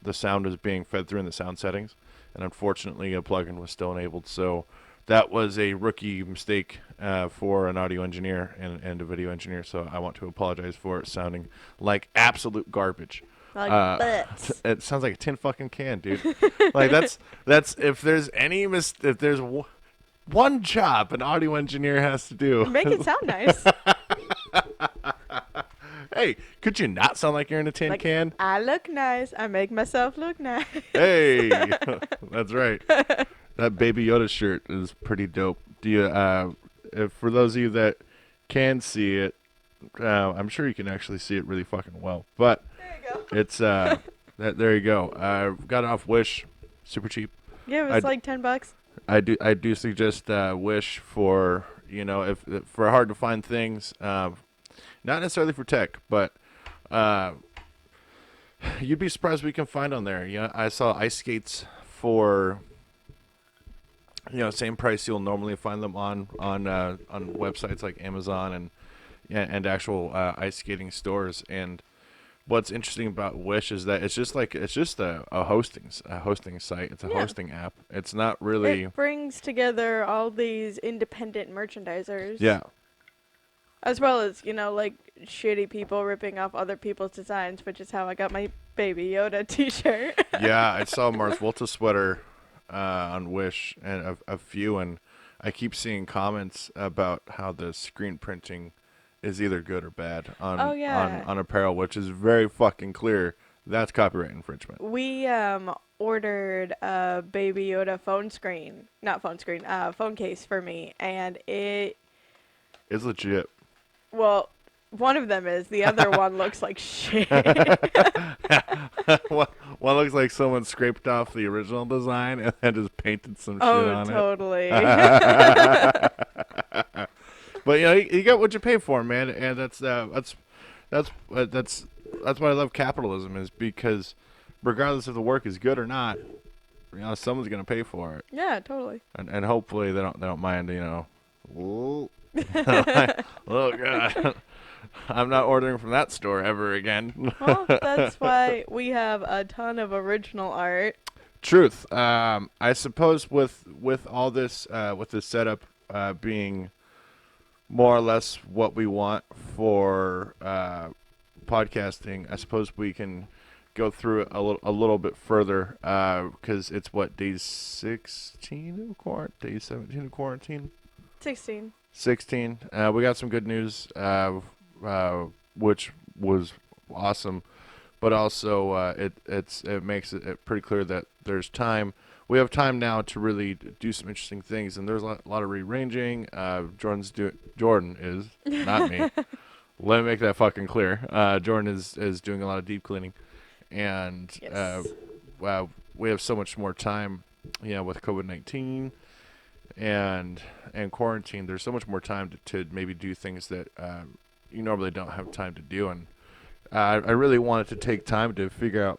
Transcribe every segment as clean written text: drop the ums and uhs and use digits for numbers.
the sound was being fed through in the sound settings, and unfortunately a plugin was still enabled. So that was a rookie mistake for an audio engineer and a video engineer. So I want to apologize for it sounding like absolute garbage. Like butts. It sounds like a tin fucking can, dude. Like that's if there's if there's one job an audio engineer has to do. Make it sound nice. Hey, could you not sound like you're in a tin can? I look nice. I make myself look nice. Hey, that's right. That Baby Yoda shirt is pretty dope. Do you? If, for those of you that can see it, I'm sure you can actually see it really fucking well. But There you go. it's there you go. Got it off Wish, super cheap. Yeah, it was like $10. I do suggest Wish for if for hard to find things, not necessarily for tech, but you'd be surprised what you can find on there. I saw ice skates for same price you'll normally find them on websites like Amazon and actual ice skating stores. And what's interesting about Wish is that it's just a hosting site. It's a hosting app. It's not really. It brings together all these independent merchandisers. Yeah. As well as, like shitty people ripping off other people's designs, which is how I got my Baby Yoda t-shirt. Yeah, I saw Mars Volta sweater on Wish and a few, and I keep seeing comments about how the screen printing is either good or bad on on apparel, which is very fucking clear. That's copyright infringement. We ordered a Baby Yoda phone case for me, and it... It's legit. Well, one of them is. The other one looks like shit. One looks like someone scraped off the original design and then just painted some shit on totally. it. But you get what you pay for, man, and that's why I love capitalism, is because regardless if the work is good or not, someone's gonna pay for it. Yeah, totally. And hopefully they don't mind. Oh God. I'm not ordering from that store ever again. Well, that's why we have a ton of original art. Truth. I suppose with all this with this setup being more or less what we want for podcasting, I suppose we can go through it a little bit further because it's day 16 of quarantine, day 17 of quarantine. 16. 16. We got some good news, which was awesome, but also it makes it pretty clear that there's time. We have time now to really do some interesting things, and there's a lot of rearranging. Jordan is not me. Let me make that fucking clear. Jordan is doing a lot of deep cleaning, and Yes. we have so much more time. With COVID-19 and quarantine, there's so much more time to maybe do things that you normally don't have time to do. And I really wanted to take time to figure out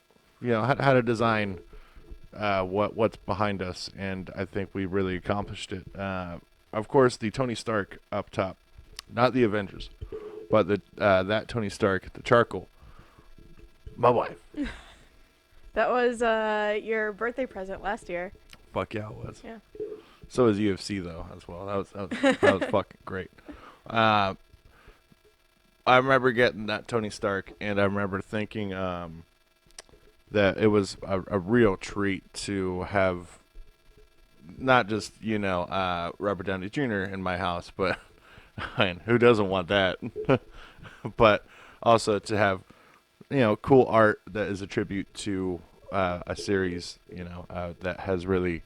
how to design what's behind us, and I think we really accomplished it. Of course, the Tony Stark up top, not the Avengers, but that Tony Stark, the charcoal, my wife. That was your birthday present last year. Fuck yeah, it was. Yeah. So was UFC though as well. That was fucking great. I remember getting that Tony Stark, and I remember thinking that it was a real treat to have not just Robert Downey Jr. in my house, but and who doesn't want that? But also to have cool art that is a tribute to a series that has really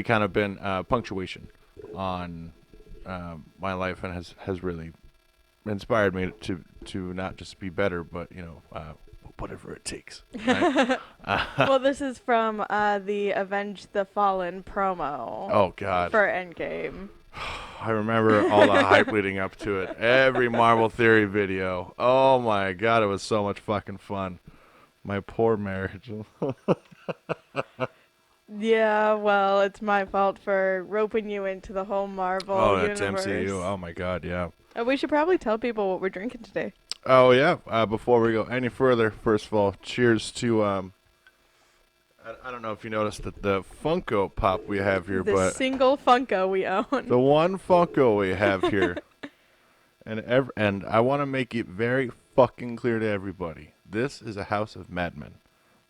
kind of been punctuation on my life, and has really inspired me to not just be better, but whatever it takes. Right? Well, this is from the Avenge the Fallen promo. Oh God. For Endgame. I remember all the hype leading up to it. Every Marvel Theory video. Oh my God, it was so much fucking fun. My poor marriage. Yeah, well, it's my fault for roping you into the whole Marvel universe. That's MCU. Oh my God, yeah. We should probably tell people what we're drinking today. Oh yeah. Before we go any further, first of all, cheers to I don't know if you noticed that the Funko Pop we have here, The but single Funko we own. the one Funko we have here, and I want to make it very fucking clear to everybody: this is a house of madmen.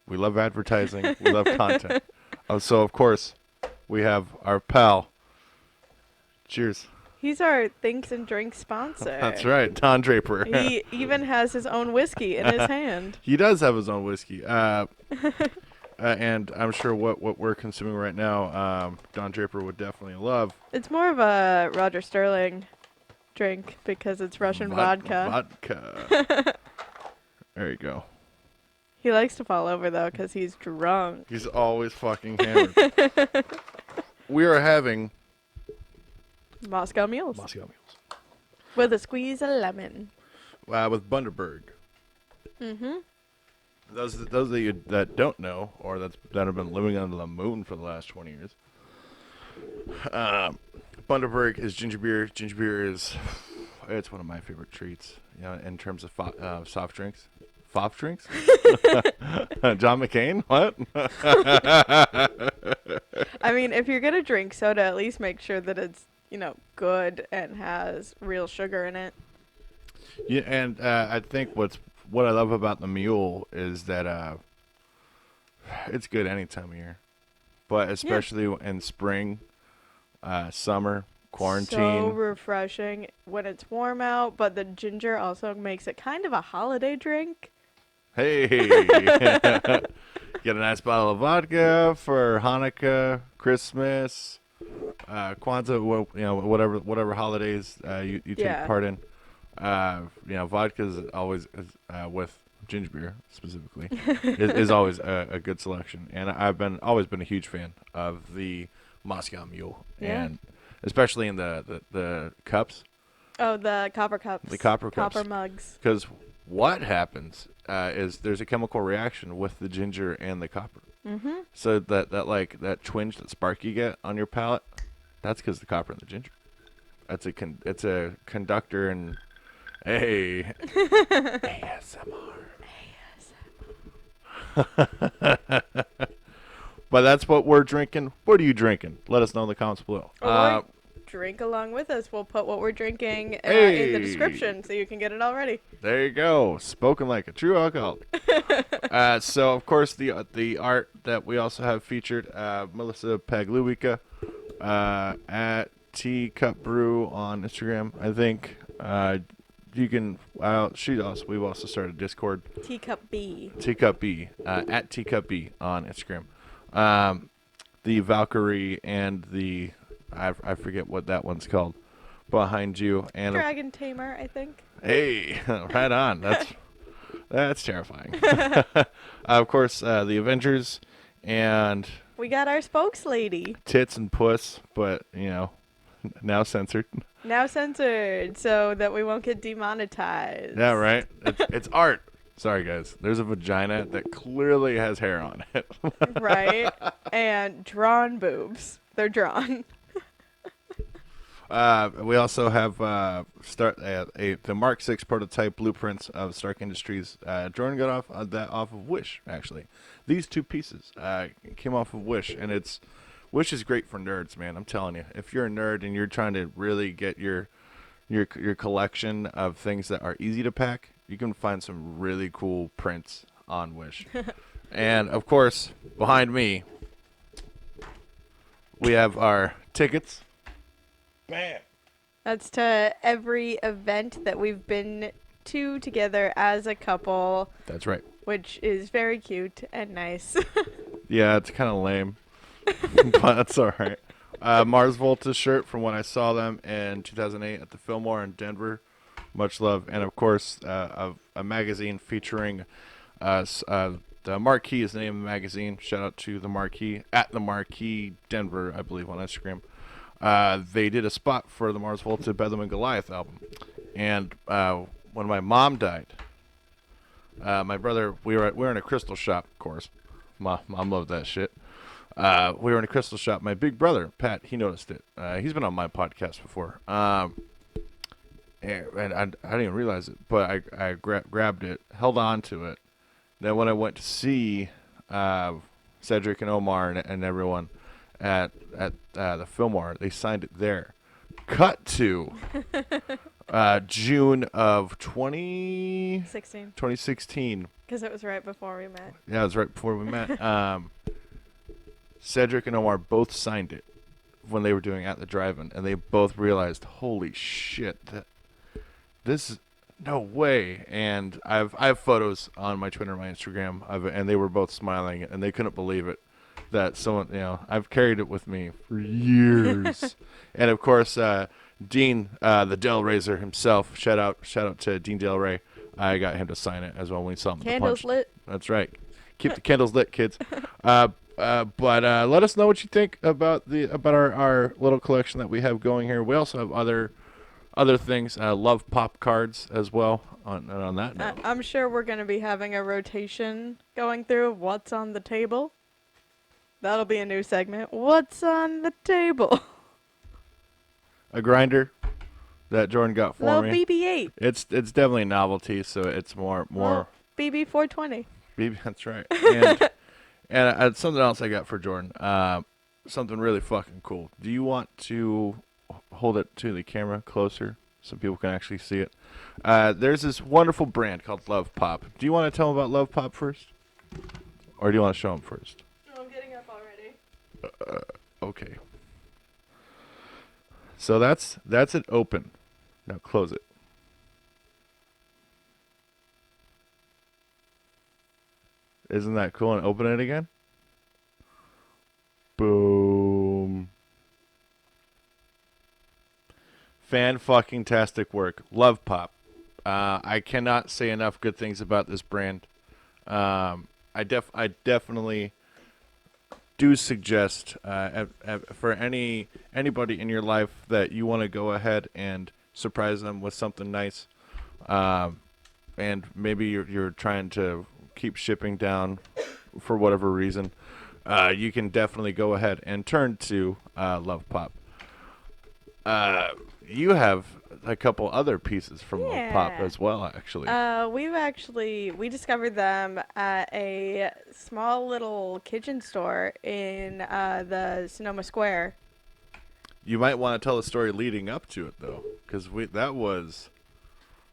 We love advertising. We love content. So of course, we have our pal. Cheers. He's our Thinks and Drinks sponsor. That's right, Don Draper. He even has his own whiskey in his hand. He does have his own whiskey. And I'm sure what we're consuming right now, Don Draper would definitely love. It's more of a Roger Sterling drink because it's Russian vodka. Vodka. There you go. He likes to fall over though because he's drunk. He's always fucking hammered. We are having Moscow Mules Moscow Mules with a squeeze of lemon. with Bundaberg. Mm-hmm. Those of you that don't know, or that have been living under the moon for the last 20 years, Bundaberg is ginger beer. Ginger beer is it's one of my favorite treats. You know, in terms of soft drinks. Soft drinks? John McCain? What? I mean, if you're gonna drink soda, at least make sure that it's good and has real sugar in it. Yeah, and I think what I love about the mule is that it's good any time of year, but especially in spring, summer, quarantine. So refreshing when it's warm out, but the ginger also makes it kind of a holiday drink. Hey, get a nice bottle of vodka for Hanukkah, Christmas, Kwanzaa, whatever holidays you take part in. Vodka is always with ginger beer specifically is always a good selection, and I've always been a huge fan of the Moscow Mule, and especially in the cups. Oh, the copper cups. The copper cups. Copper mugs. Because what happens is there's a chemical reaction with the ginger and the copper. Mm-hmm. So that twinge, that spark you get on your palate, that's because the copper and the ginger. It's a conductor and hey ASMR. But that's what we're drinking. What are you drinking? Let us know in the comments below. Drink along with us. We'll put what we're drinking in the description so you can get it already. There you go. Spoken like a true alcoholic. So, of course, the art that we also have featured, Melissa Pagluica at Teacup Brew on Instagram. I think you can. We've also started Discord. Teacup B. Teacup B at Teacup B on Instagram. The Valkyrie and the I forget what that one's called behind you, and Dragon Tamer, I think. Hey, right on. That's terrifying. Of course, the Avengers and we got our spokes lady. Tits and Puss, but now censored. Now censored, so that we won't get demonetized. Yeah, right. It's art. Sorry, guys. There's a vagina that clearly has hair on it. Right, and drawn boobs. They're drawn. We also have the Mark 6 prototype blueprints of Stark Industries. Jordan got off of Wish, actually. These two pieces came off of Wish, and Wish is great for nerds, man. I'm telling you, if you're a nerd and you're trying to really get your collection of things that are easy to pack, you can find some really cool prints on Wish. And of course, behind me, we have our tickets. Man. That's to every event that we've been to together as a couple. That's right. Which is very cute and nice. Yeah, it's kind of lame, but that's all right. Mars Volta shirt from when I saw them in 2008 at the Fillmore in Denver. Much love. And, of course, a magazine featuring the Marquee is the name of the magazine. Shout out to the Marquee, at the Marquee Denver, I believe, on Instagram. They did a spot for the Mars Volta Bedlam and Goliath album. And when my mom died, my brother, we were in a crystal shop, of course. Mom loved that shit. We were in a crystal shop. My big brother, Pat, he noticed it. He's been on my podcast before. And I didn't even realize it, but I grabbed it, held on to it. Then when I went to see Cedric and Omar and everyone at the Fillmore. They signed it there. Cut to June of 16. 2016. Because it was right before we met. Yeah, it was right before we met. Cedric and Omar both signed it when they were doing At the Drive-In, and they both realized, holy shit, this is no way. And I have photos on my Twitter and my Instagram of it, and they were both smiling, and they couldn't believe it that someone, I've carried it with me for years. And of course, Dean, the Del Raiser himself, shout out to Dean Del Rey. I got him to sign it as well when we saw him. Candles lit. That's right. Keep the candles lit, kids. But let us know what you think about our little collection that we have going here. We also have other things, love pop cards as well. On that note, I'm sure we're going to be having a rotation going through what's on the table. That'll be a new segment. What's on the table? a grinder that Jordan got for Little me. BB-8. It's definitely a novelty, so it's more. BB-420. BB, that's right. And something else I got for Jordan. Something really fucking cool. Do you want to hold it to the camera closer so people can actually see it? There's this wonderful brand called Love Pop. Do you want to tell them about Love Pop first? Or do you want to show them first? Oh, I'm getting up already. Okay. So that's it open. Now close it. Isn't that cool? And open it again. Boom. Fan-fucking-tastic work. Love Pop. I cannot say enough good things about this brand. I definitely do suggest for anybody in your life that you want to go ahead and surprise them with something nice, and maybe you're trying to keep shipping down for whatever reason, you can definitely go ahead and turn to Love Pop. You have a couple other pieces from Love Pop as well, actually. We discovered them at a small little kitchen store in the Sonoma Square. You might want to tell the story leading up to it, though, because that was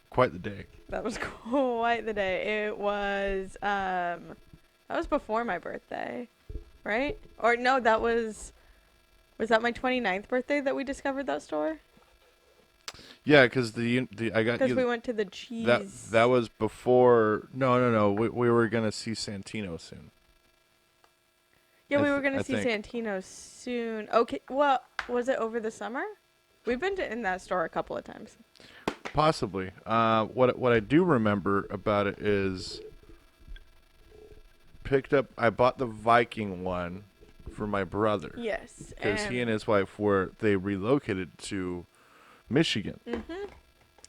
quite the day. That was quite the day. It was that was before my birthday, right? Or no, was that my 29th birthday that we discovered that store? Yeah, because I got because you. We went to the cheese. That was before. No. We were gonna see Santino soon. Yeah, we were gonna see Santino soon. Okay, well, was it over the summer? We've been in that store a couple of times. Possibly. What I do remember about it is I bought the Viking one for my brother. Yes. Because he and his wife they relocated to Michigan. Mm-hmm.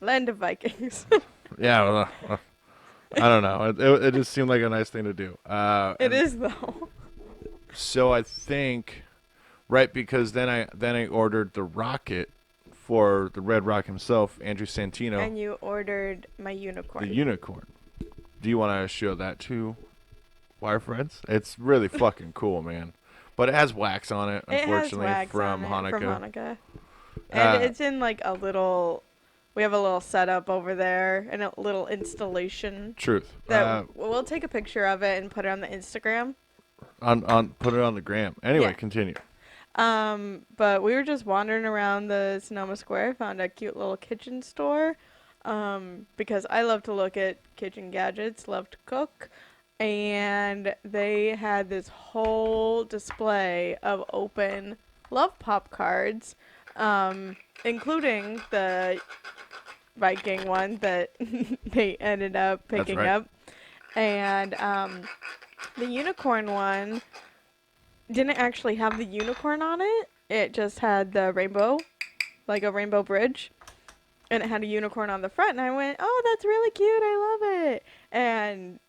Land of Vikings. Yeah, I don't know. It just seemed like a nice thing to do. It is though. So I think, right, because then I ordered the rocket for the Red Rock himself, Andrew Santino. And you ordered my unicorn. The unicorn. Do you want to show that to our friends? It's really fucking cool, man. But it has wax on it, unfortunately, from Hanukkah. And it's in like a little. We have a little setup over there and a little installation. Truth. We'll take a picture of it and put it on the Instagram. Put it on the gram. Anyway, Continue. But we were just wandering around the Sonoma Square, found a cute little kitchen store. Because I love to look at kitchen gadgets, love to cook. And they had this whole display of open Love Pop cards, including the Viking one that they ended up picking up. And the unicorn one didn't actually have the unicorn on it. It just had the rainbow, like a rainbow bridge. And it had a unicorn on the front. And I went, oh, that's really cute. I love it. And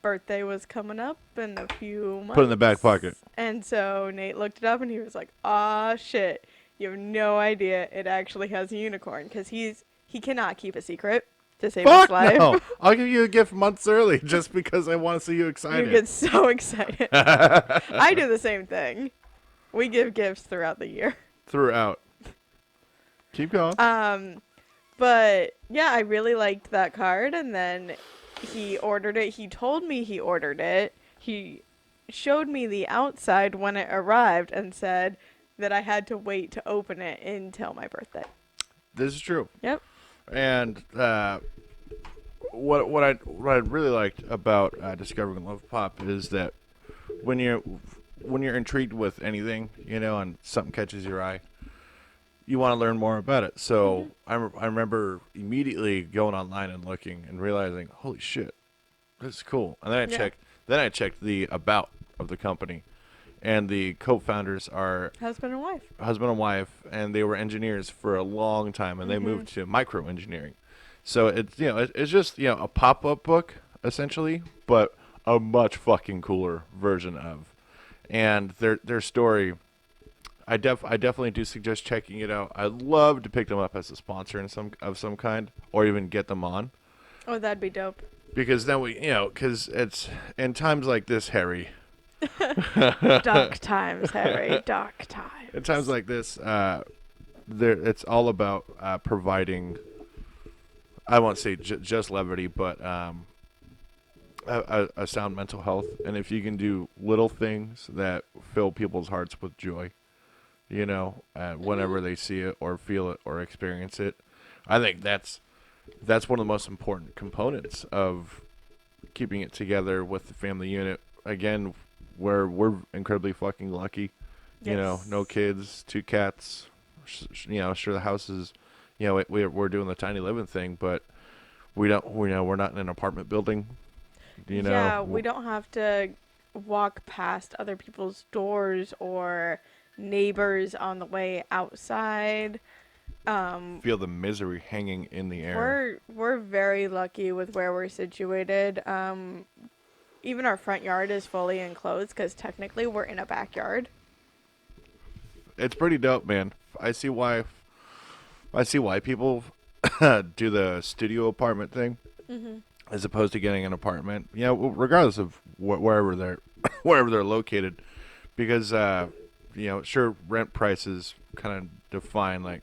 birthday was coming up in a few months. Put it in the back pocket. And so Nate looked it up and he was like, "Ah, shit. You have no idea it actually has a unicorn." Because he cannot keep a secret. to save his Fuck life. no! I'll give you a gift months early just because I want to see you You excited. get so excited. I do the same thing. We give gifts throughout the year. Throughout. Keep going. But yeah, I really liked that card, and then he ordered it. He told me he ordered it. He showed me the outside when it arrived and said that I had to wait to open it until my birthday. This is true. Yep. And what I really liked about discovering Love Pop is that when you're intrigued with anything, and something catches your eye, you want to learn more about it. So I remember immediately going online and looking and realizing, holy shit, this is cool. And then I checked the about of the company, and the co-founders are Husband and wife. and they were engineers for a long time, and they moved to microengineering. So it's just a pop-up book essentially, but a much fucking cooler version of, and their story. I definitely do suggest checking it out. I'd love to pick them up as a sponsor in some kind, or even get them on. Oh, that'd be dope. Because then because it's in times like this, Harry. Dark times, Harry. Dark times. In times like this, it's all about providing. I won't say just levity, but a sound mental health. And if you can do little things that fill people's hearts with joy, whenever they see it or feel it or experience it, I think that's one of the most important components of keeping it together with the family unit. Again, we're incredibly fucking lucky. Yes. No kids, 2 cats. Sure the house is, we're doing the tiny living thing, but we're not in an apartment building. Yeah, we don't have to walk past other people's doors or neighbors on the way outside. Feel the misery hanging in the air. We're very lucky with where we're situated. Even our front yard is fully enclosed because technically we're in a backyard. It's pretty dope, man. I see why people do the studio apartment thing as opposed to getting an apartment. Regardless of wherever they're located, because sure, rent prices kind of define like,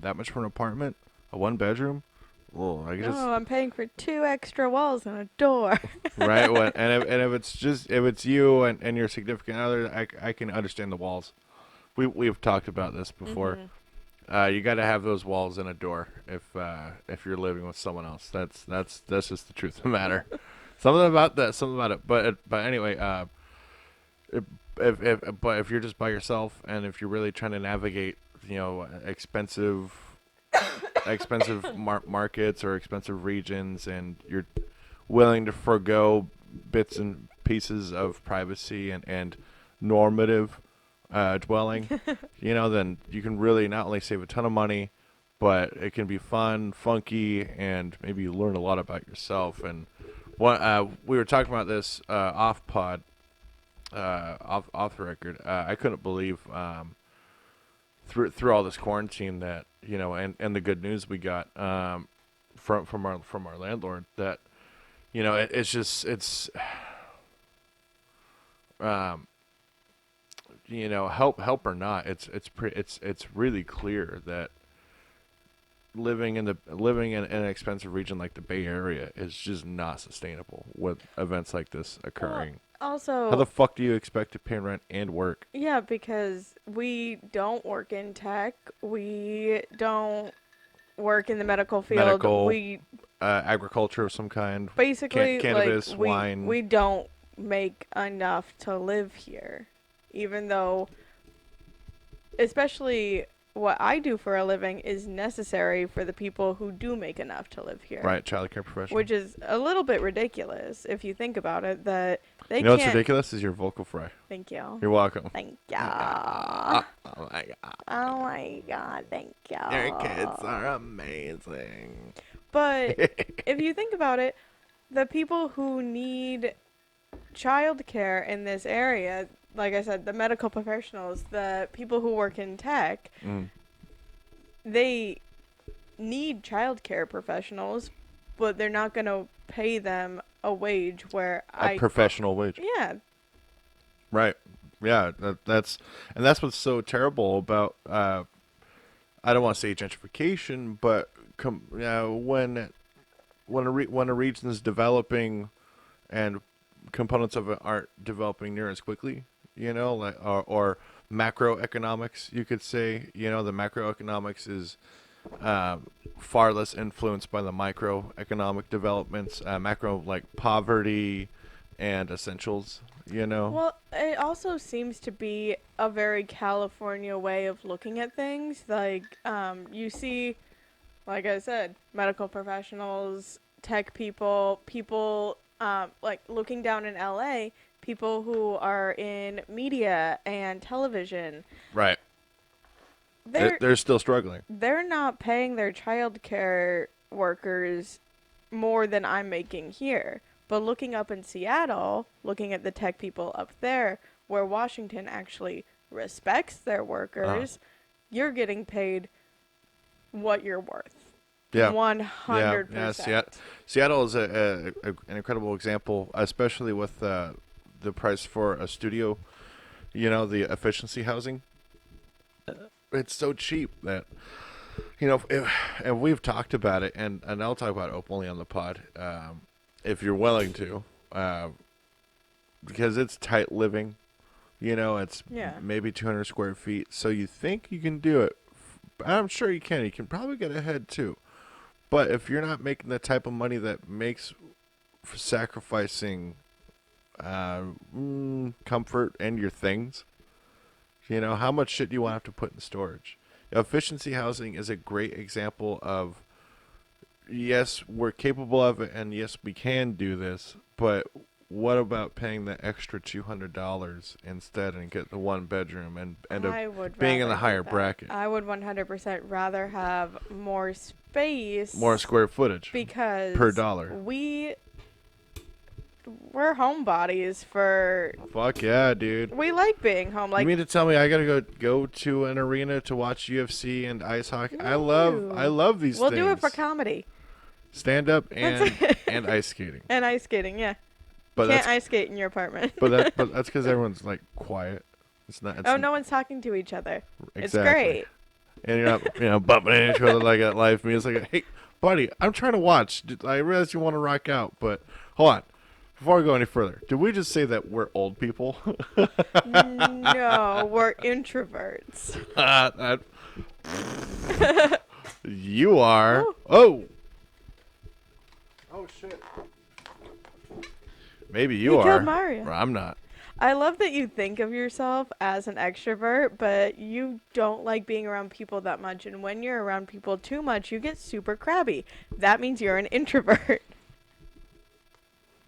that much for an apartment, a 1-bedroom. Well, I guess. Oh, I'm paying for 2 extra walls and a door. Right. If it's you and your significant other, I can understand the walls. We've talked about this before. You got to have those walls and a door if you're living with someone else. That's just the truth of the matter. Something about it. But anyway, if you're just by yourself, and if you're really trying to navigate, expensive markets or expensive regions, and you're willing to forego bits and pieces of privacy and normative dwelling, then you can really not only save a ton of money, but it can be fun, funky, and maybe you learn a lot about yourself. And we were talking about this off the record. I couldn't believe through all this quarantine that and the good news we got from our landlord, that it's help or not, it's really clear that living in an expensive region like the Bay Area is just not sustainable with events like this occurring. Also, how the fuck do you expect to pay rent and work? Yeah, because we don't work in tech. We don't work in the medical field. Agriculture of some kind. Basically, cannabis, wine. We don't make enough to live here, even though, especially what I do for a living is necessary for the people who do make enough to live here. Right, childcare professional. Which is a little bit ridiculous if you think about it. That they can't. What's ridiculous is your vocal fry. Thank you. You're welcome. Thank you. Oh my god. Oh my god. Thank you. Your kids are amazing. But if you think about it, the people who need childcare in this area, like I said, the medical professionals, the people who work in tech, they need childcare professionals but they're not going to pay them a wage where A professional wage. Yeah. Right. Yeah, that's what's so terrible about I don't want to say gentrification, but when a region is developing and components of it aren't developing near as quickly, like or macroeconomics, you could say, the macroeconomics is far less influenced by the microeconomic developments, macro like poverty and essentials, Well, it also seems to be a very California way of looking at things. Like, you see, like I said, medical professionals, tech people, people, like looking down in LA, people who are in media and television. Right. They're They're still struggling. they're not paying their childcare workers more than I'm making here. But looking up in Seattle, looking at the tech people up there, where Washington actually respects their workers, you're getting paid what you're worth. Yeah. 100%. Yeah. Seattle is an incredible example, especially with the price for a studio, the efficiency housing. It's so cheap that, and we've talked about it, and I'll talk about it openly on the pod, if you're willing to, because it's tight living. It's maybe 200 square feet. So you think you can do it. I'm sure you can. You can probably get ahead too. But if you're not making the type of money that makes sacrificing comfort and your things, how much shit do you want to have to put in storage? Efficiency housing is a great example of, yes, we're capable of it, and yes, we can do this, but what about paying the extra $200 instead and get the one bedroom and end up being in the higher bracket? I would 100% rather have more space. More square footage. Because per dollar. We're homebodies for... Fuck yeah, dude. We like being home. Like, you mean to tell me I gotta go to an arena to watch UFC and ice hockey? No. I love these we'll things. do it for comedy. Stand up and ice skating. And ice skating, yeah. But can't ice skate in your apartment. but that's because everyone's like quiet. It's not. No one's talking to each other. Exactly. It's great. And you're not bumping into each other like at live music. Like, hey, buddy, I'm trying to watch. I realize you want to rock out, but hold on. Before we go any further, did we just say that we're old people? No, we're introverts. You are. Oh. Oh shit. Maybe you are. Killed Mario. I'm not. I love that you think of yourself as an extrovert, but you don't like being around people that much. And when you're around people too much, you get super crabby. That means you're an introvert.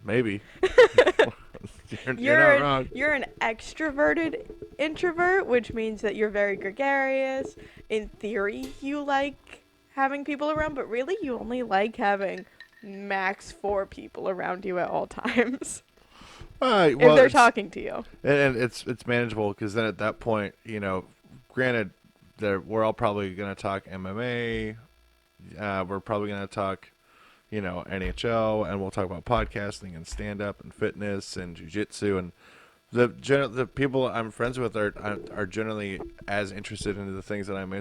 Maybe. You're not wrong. You're an extroverted introvert, which means that you're very gregarious. In theory, you like having people around, but really you only like having max 4 people around you at all times. If they're talking to you. And it's manageable, because then at that point, granted, we're all probably going to talk MMA. We're probably going to talk, NHL, and we'll talk about podcasting and stand-up and fitness and jiu-jitsu. And the people I'm friends with are generally as interested in the things that I'm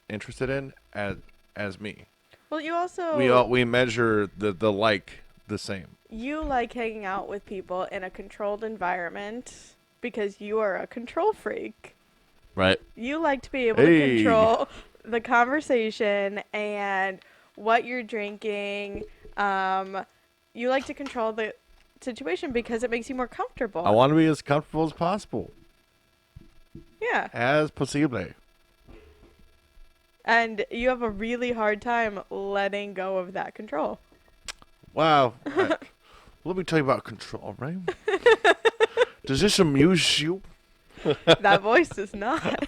interested in as me. Well, you also... We measure the same. You like hanging out with people in a controlled environment because you are a control freak. Right. You like to be able to control the conversation and what you're drinking. You like to control the situation because it makes you more comfortable. I want to be as comfortable as possible. Yeah. As possible. And you have a really hard time letting go of that control. Wow. Let me tell you about control, right? Does this amuse you? That voice does not.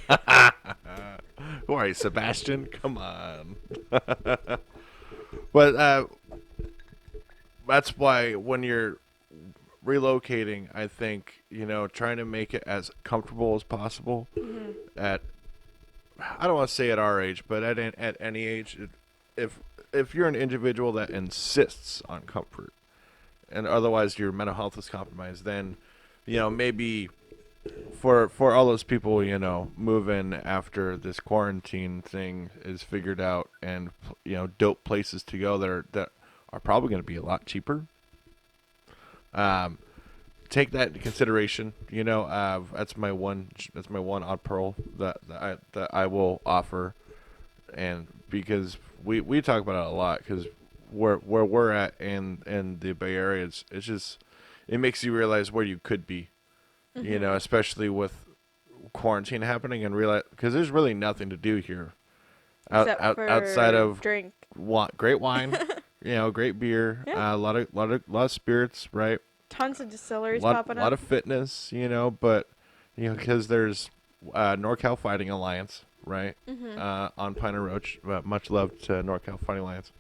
Who are you, Sebastian? Come on. But that's why when you're relocating, I think, trying to make it as comfortable as possible I don't want to say at our age, but at any age, if if you're an individual that insists on comfort, and otherwise your mental health is compromised, then, maybe for all those people, move in after this quarantine thing is figured out, and dope places to go that are probably going to be a lot cheaper. Um, Take that into consideration. That's my one odd pearl that I will offer, and because we talk about it a lot, because where we're at in the Bay Area, it's just, it makes you realize where you could be, especially with quarantine happening, and realize, because there's really nothing to do here Except for outside of drink. great wine, great beer, Yeah. a lot of spirits, right? Tons of distilleries lot, popping lot up. of fitness, but because there's NorCal Fighting Alliance, right? On Pine and Roach, much love to NorCal Fighting Alliance,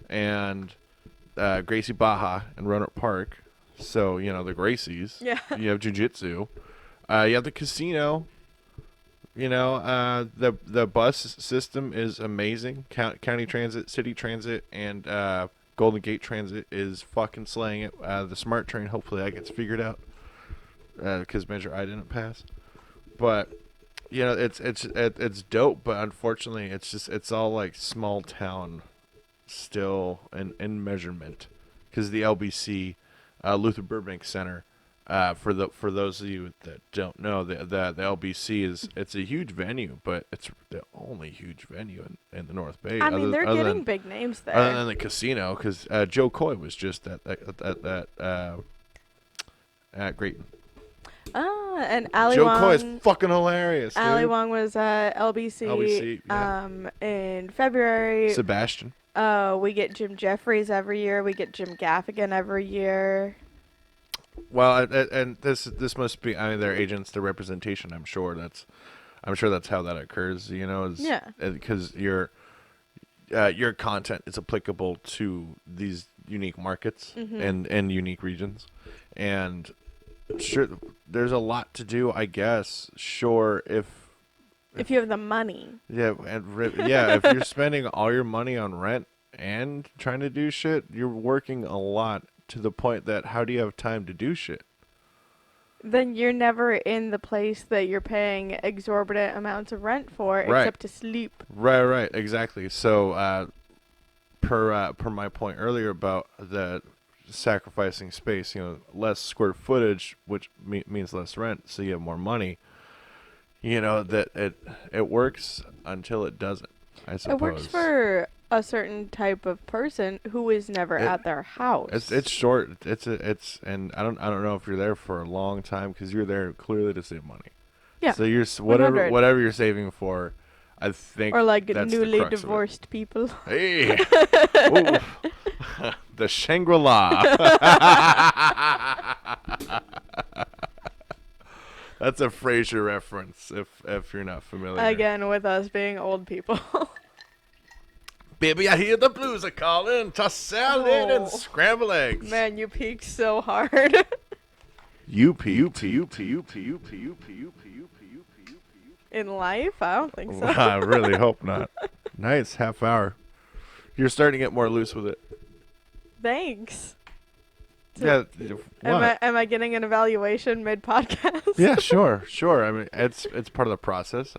and Gracie Baja and Roanoke Park. So the Gracies. Yeah. You have Jiu-Jitsu. You have the casino. The bus system is amazing. County Transit, City Transit, and Golden Gate Transit is fucking slaying it. The Smart Train, hopefully that gets figured out, because Measure I didn't pass. But it's dope. But unfortunately, it's all like small town still in measurement, because the LBC, Luther Burbank Center. For those of you that don't know, the LBC it's a huge venue, but it's the only huge venue in the North Bay. I mean, they're other getting than, big names there. other than the casino, because Joe Coy was just at Grayton. And Ali Joe Wong. Coy is fucking hilarious, dude. Ali Wong was at LBC. LBC, yeah. In February. Sebastian. We get Jim Jeffries every year. We get Jim Gaffigan every year. Well, and this must be, I mean, their agents, their representation. I'm sure that's how that occurs. Yeah. Because your content is applicable to these unique markets and unique regions, and sure, there's a lot to do, I guess. Sure, if you have the money. Yeah, if you're spending all your money on rent and trying to do shit, you're working a lot, to the point that how do you have time to do shit? Then you're never in the place that you're paying exorbitant amounts of rent for, Right. except to sleep. Right, exactly. So, per my point earlier about the sacrificing space, less square footage, which means less rent, so you have more money. That it works until it doesn't, I suppose. It works for a certain type of person who is never at their house. It's short. And I don't know if you're there for a long time, because you're there clearly to save money. Yeah. So you're 100. whatever you're saving for, I think. Or like that's newly the crux divorced people. of it. Hey. Ooh. The Shangri-La. That's a Frasier reference, if you're not familiar. Again, with us being old people. Baby, I hear the blues are calling. Toss salad and scrambled eggs. Man, you peaked so hard. You peaked. In life? I don't think so. I really hope not. Nice half hour. You're starting to get more loose with it. Thanks. Yeah. What? Am I getting an evaluation mid podcast? Yeah, sure. I mean, it's part of the process.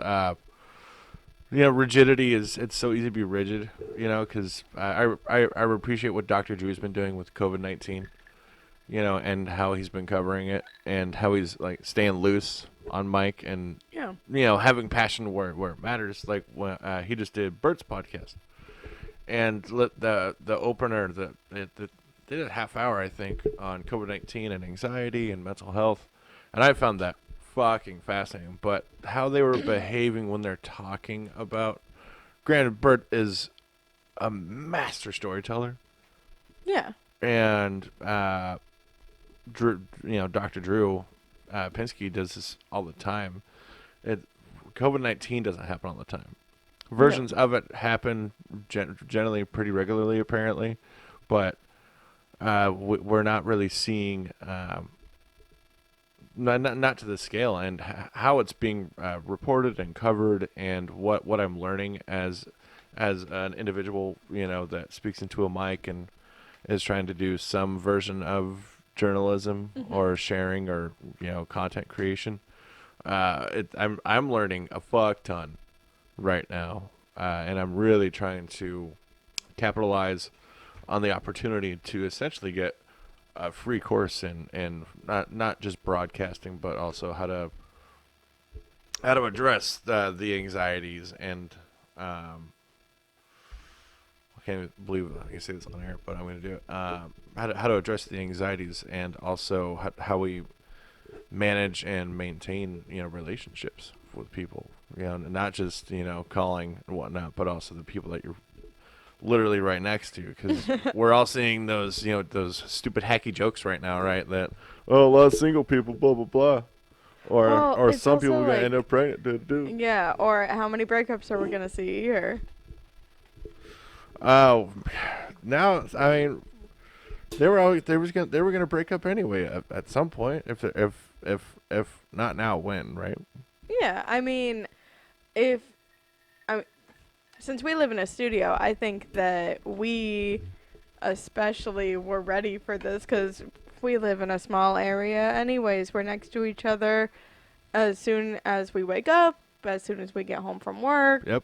Rigidity it's so easy to be rigid. Because I appreciate what Dr. Drew's been doing with COVID-19. And how he's been covering it, and how he's like staying loose on mic, and having passion where it matters. Like when he just did Bert's podcast, and the opener, they did a half hour, I think, on COVID-19 and anxiety and mental health, and I found that fucking fascinating. But how they were behaving when they're talking about, granted, Bert is a master storyteller. Yeah. And Drew, Dr. Drew Pinsky does this all the time. COVID-19 doesn't happen all the time. Versions of it happen generally pretty regularly, apparently, but we're not really seeing not to the scale, and how it's being reported and covered, and what I'm learning as as an individual, that speaks into a mic and is trying to do some version of journalism or sharing or content creation. I'm learning a fuck ton right now, and I'm really trying to capitalize on the opportunity to essentially get a free course in not just broadcasting, but also how to address the anxieties and I can't believe I can say this on air, but I'm going to do it. How to address the anxieties and also how we manage and maintain relationships with people, not just calling and whatnot, but also the people that you're literally right next to, because we're all seeing those stupid hacky jokes right now, right? That a lot of single people, blah blah blah, Well, or it's some also people are gonna like, end up pregnant, dude. yeah, or how many breakups are we gonna see a year? Oh, now I mean they were gonna break up anyway at some point, if not now, when, right? Yeah, I mean, if I since we live in a studio, I think that we especially were ready for this because we live in a small area anyways. We're next to each other as soon as we wake up, as soon as we get home from work. Yep.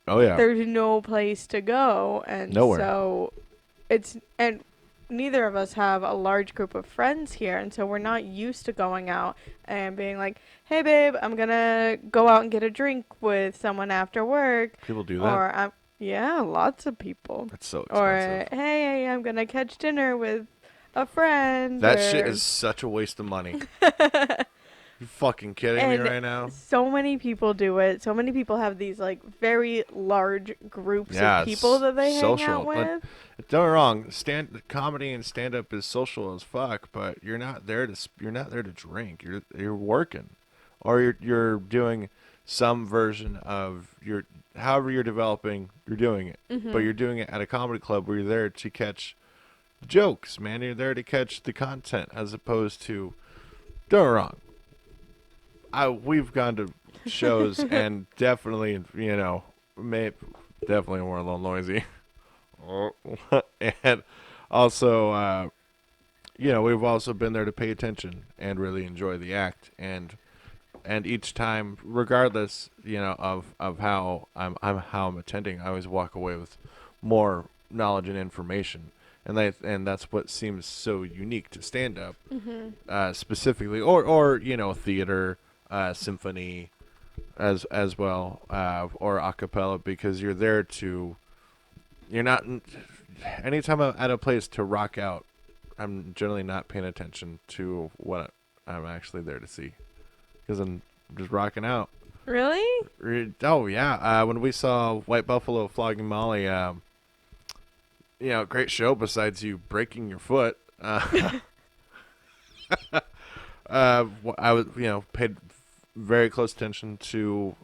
Oh yeah. There's no place to go, and Nowhere. so and neither of us have a large group of friends here, and so we're not used to going out and being like, "Hey babe, I'm going to go out and get a drink with someone after work." People do that. Or yeah, lots of people. That's so Or expensive. hey, I'm going to catch dinner with a friend. That shit is such a waste of money. You fucking kidding me And right now? so many people do it. So many people have these like very large groups Yeah, of people that they hang social. out with. Don't get me wrong. Comedy and stand up is social as fuck, but you're not there to drink. You're working, or you're doing some version of your however you're developing. You're doing it, but you're doing it at a comedy club where you're there to catch jokes, man. You're there to catch the content as opposed to. Don't get me wrong. We've gone to shows and definitely definitely more a little noisy. And also, we've also been there to pay attention and really enjoy the act. And each time, regardless, of how I'm attending, I always walk away with more knowledge and information. And that's what seems so unique to stand up, specifically, or theater, symphony, as well, or a cappella, because you're there to. You're not. Anytime I'm at a place to rock out, I'm generally not paying attention to what I'm actually there to see, because I'm just rocking out. Really? Oh yeah. When we saw White Buffalo flogging Molly, great show. Besides you breaking your foot, I was paid very close attention to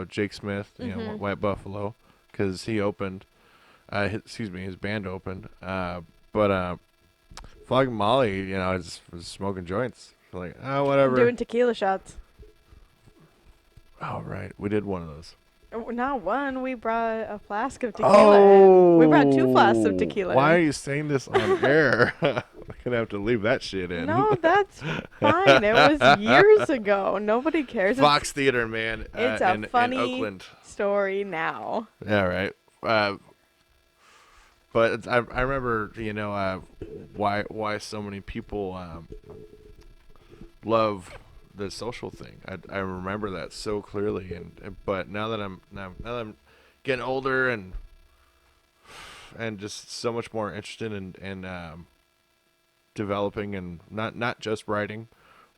Jake Smith, White Buffalo, because he opened. His band opened. But flogging Molly, was smoking joints. So like, whatever. Doing tequila shots. Oh, right. We did one of those. Not one. We brought a flask of tequila in. We brought 2 flasks of tequila Why are in. you saying this on air? I'm going to have to leave that shit in. No, that's fine. It was years ago. Nobody cares. Fox Theater, man. It's a in funny Oakland. story now. Yeah, right. But I remember, why so many people love the social thing. I remember that so clearly, but now that I'm getting older and just so much more interested in developing and not just writing,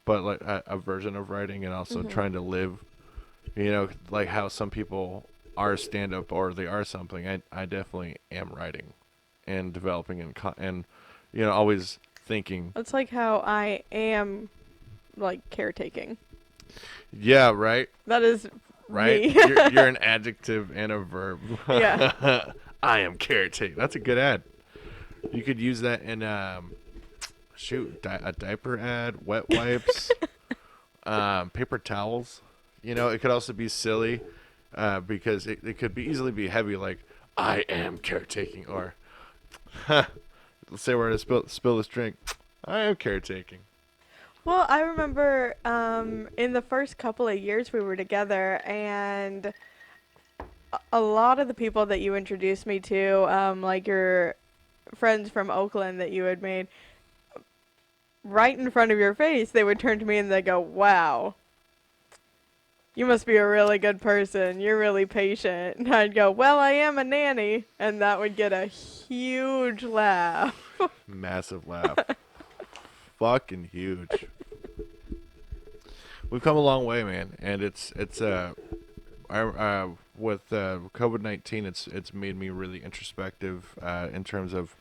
but like a version of writing, and also trying to live, like how some people are stand up or they are something. I definitely am writing and developing and always thinking. It's like how I am, like, caretaking. Yeah, right. That is Right. me. you're an adjective and a verb. Yeah. I am caretaking. That's a good ad. You could use that in a diaper ad, wet wipes, paper towels. It could also be silly. because it could easily be heavy, like I am caretaking, or let's say we're gonna spill this drink. I am caretaking. Well, I remember in the first couple of years we were together, and a lot of the people that you introduced me to, like your friends from Oakland that you had made, right in front of your face, they would turn to me and they go, "Wow, you must be a really good person. You're really patient." And I'd go, "Well, I am a nanny." And that would get a huge laugh. Massive laugh. Fucking huge. We've come a long way, man, and it's with COVID-19, it's made me really introspective in terms of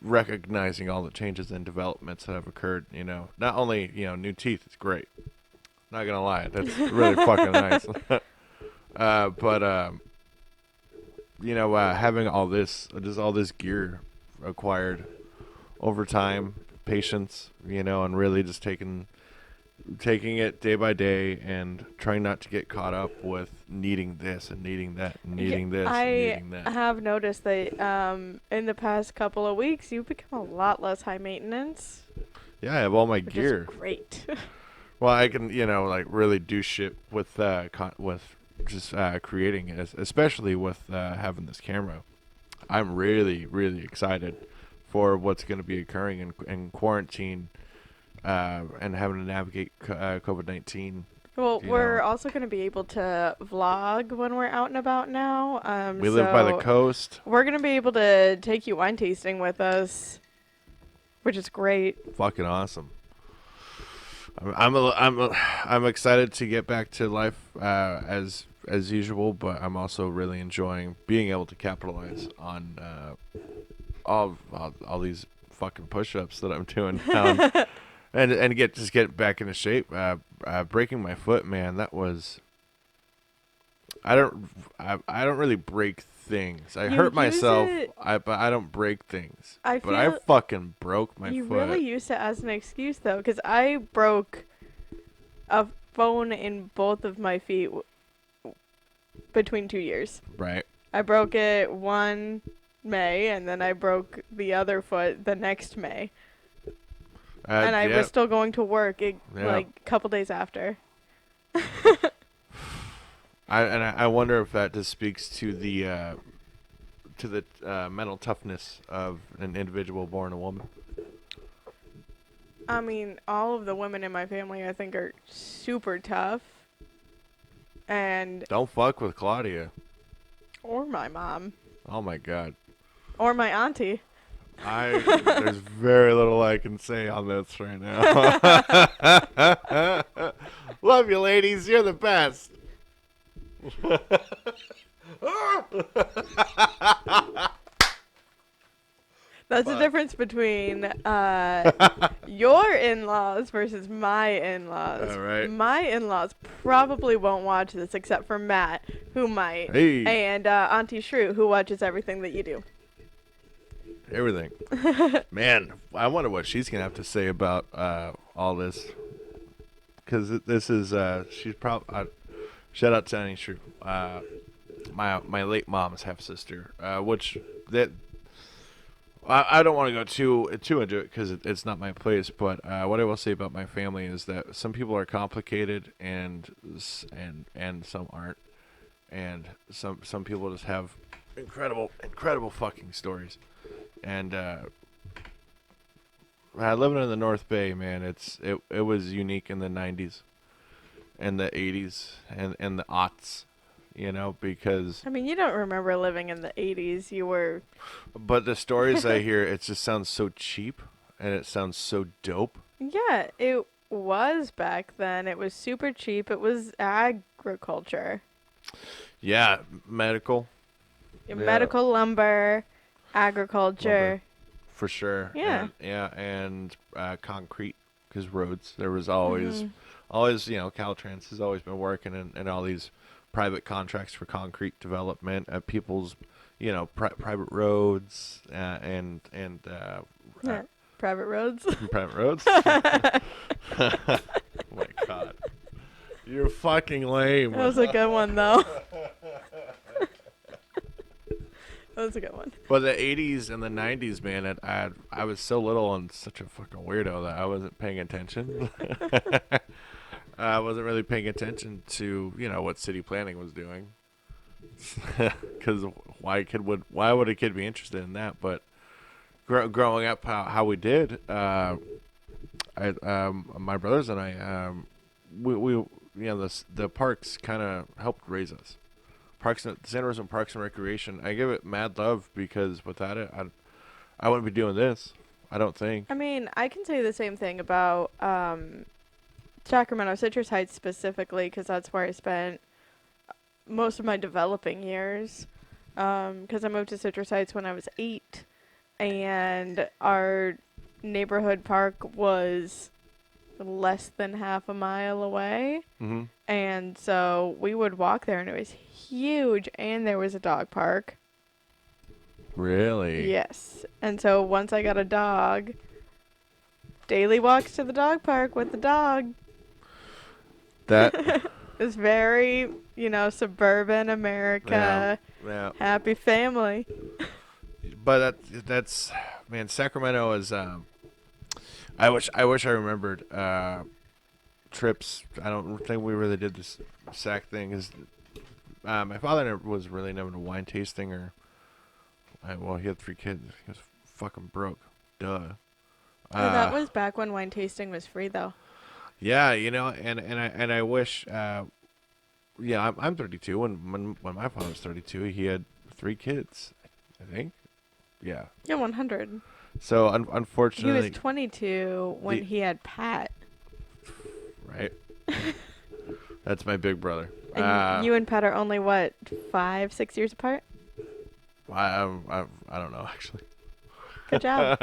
recognizing all the changes and developments that have occurred. Not only new teeth, it's great. Not gonna lie, that's really fucking nice. But having all this gear acquired over time, patience, and really just taking it day by day and trying not to get caught up with needing this and needing that and needing this and needing that. I have noticed that in the past couple of weeks you've become a lot less high maintenance. Yeah, I have all my which gear. Is great. Well, I can like really do shit with just creating it, especially with having this camera. I'm really, really excited for what's going to be occurring in quarantine and having to navigate COVID-19. Well, we're also going to be able to vlog when we're out and about now. We live by the coast. We're going to be able to take you wine tasting with us, which is great. Fucking awesome. I'm excited to get back to life as usual, but I'm also really enjoying being able to capitalize on all these fucking push-ups that I'm doing now, and get back into shape. Breaking my foot, man, that was. I don't really break things. I hurt myself, but I don't break things. I fucking broke my foot. You really used it as an excuse, though, because I broke a bone in both of my feet between 2 years. Right. I broke it one May, and then I broke the other foot the next May. And I was still going to work like a couple days after. I wonder if that just speaks to the mental toughness of an individual born a woman. I mean, all of the women in my family, I think, are super tough. And don't fuck with Claudia. Or my mom. Oh my God. Or my auntie. There's very little I can say on this right now. Love you, ladies. You're the best. That's the difference between your in-laws versus my in-laws. All right. My in-laws probably won't watch this except for Matt, who might, and Auntie Shrew, who watches everything that you do. Everything. Man, I wonder what she's going to have to say about all this. Because this is, she's probably, shout out to Auntie Shrew. My late mom's half-sister, which that... I don't want to go too into it because it's not my place. But what I will say about my family is that some people are complicated and some aren't, and some people just have incredible fucking stories. And living in the North Bay, man, it was unique in the 90s and the 80s and the aughts. Because... I mean, you don't remember living in the 80s. You were... But the stories I hear, it just sounds so cheap, and it sounds so dope. Yeah, it was back then. It was super cheap. It was agriculture. Yeah, medical. Medical lumber, agriculture. Lumber, for sure. Yeah. And concrete, because roads. There was always, Caltrans has always been working in all these... private contracts for concrete development at people's, private roads and private roads. Private roads. Oh my God, you're fucking lame. That was a good one though. That's a good one. But the 80s and the 90s, man, I was so little and such a fucking weirdo that I wasn't paying attention. I wasn't really paying attention to, what city planning was doing. Because why would a kid be interested in that? But growing up, how we did, my brothers and I, the parks kind of helped raise us. Santa Rosa Parks and Recreation. I give it mad love because without it, I wouldn't be doing this. I don't think. I mean, I can say the same thing about Sacramento, Citrus Heights specifically, because that's where I spent most of my developing years. Because I moved to Citrus Heights when I was 8, and our neighborhood park was less than half a mile away. Mm-hmm. And so we would walk there, and it was huge, and there was a dog park. Really? Yes. And so once I got a dog, daily walks to the dog park with the dog. That is very, suburban America, yeah. happy family. But that's man, Sacramento is. I wish I remembered trips. I don't think we really did this Sac thing. Is my father was really never a wine tasting or. Well, he had 3 kids. He was fucking broke. Duh. That was back when wine tasting was free, though. Yeah, and I wish. I'm 32. When my father was 32, he had 3 kids. I think. Yeah. Yeah, 100. So unfortunately, he was 22 when he had Pat. Right. That's my big brother. And you and Pat are only what, 5, 6 years apart? I don't know actually. Good job.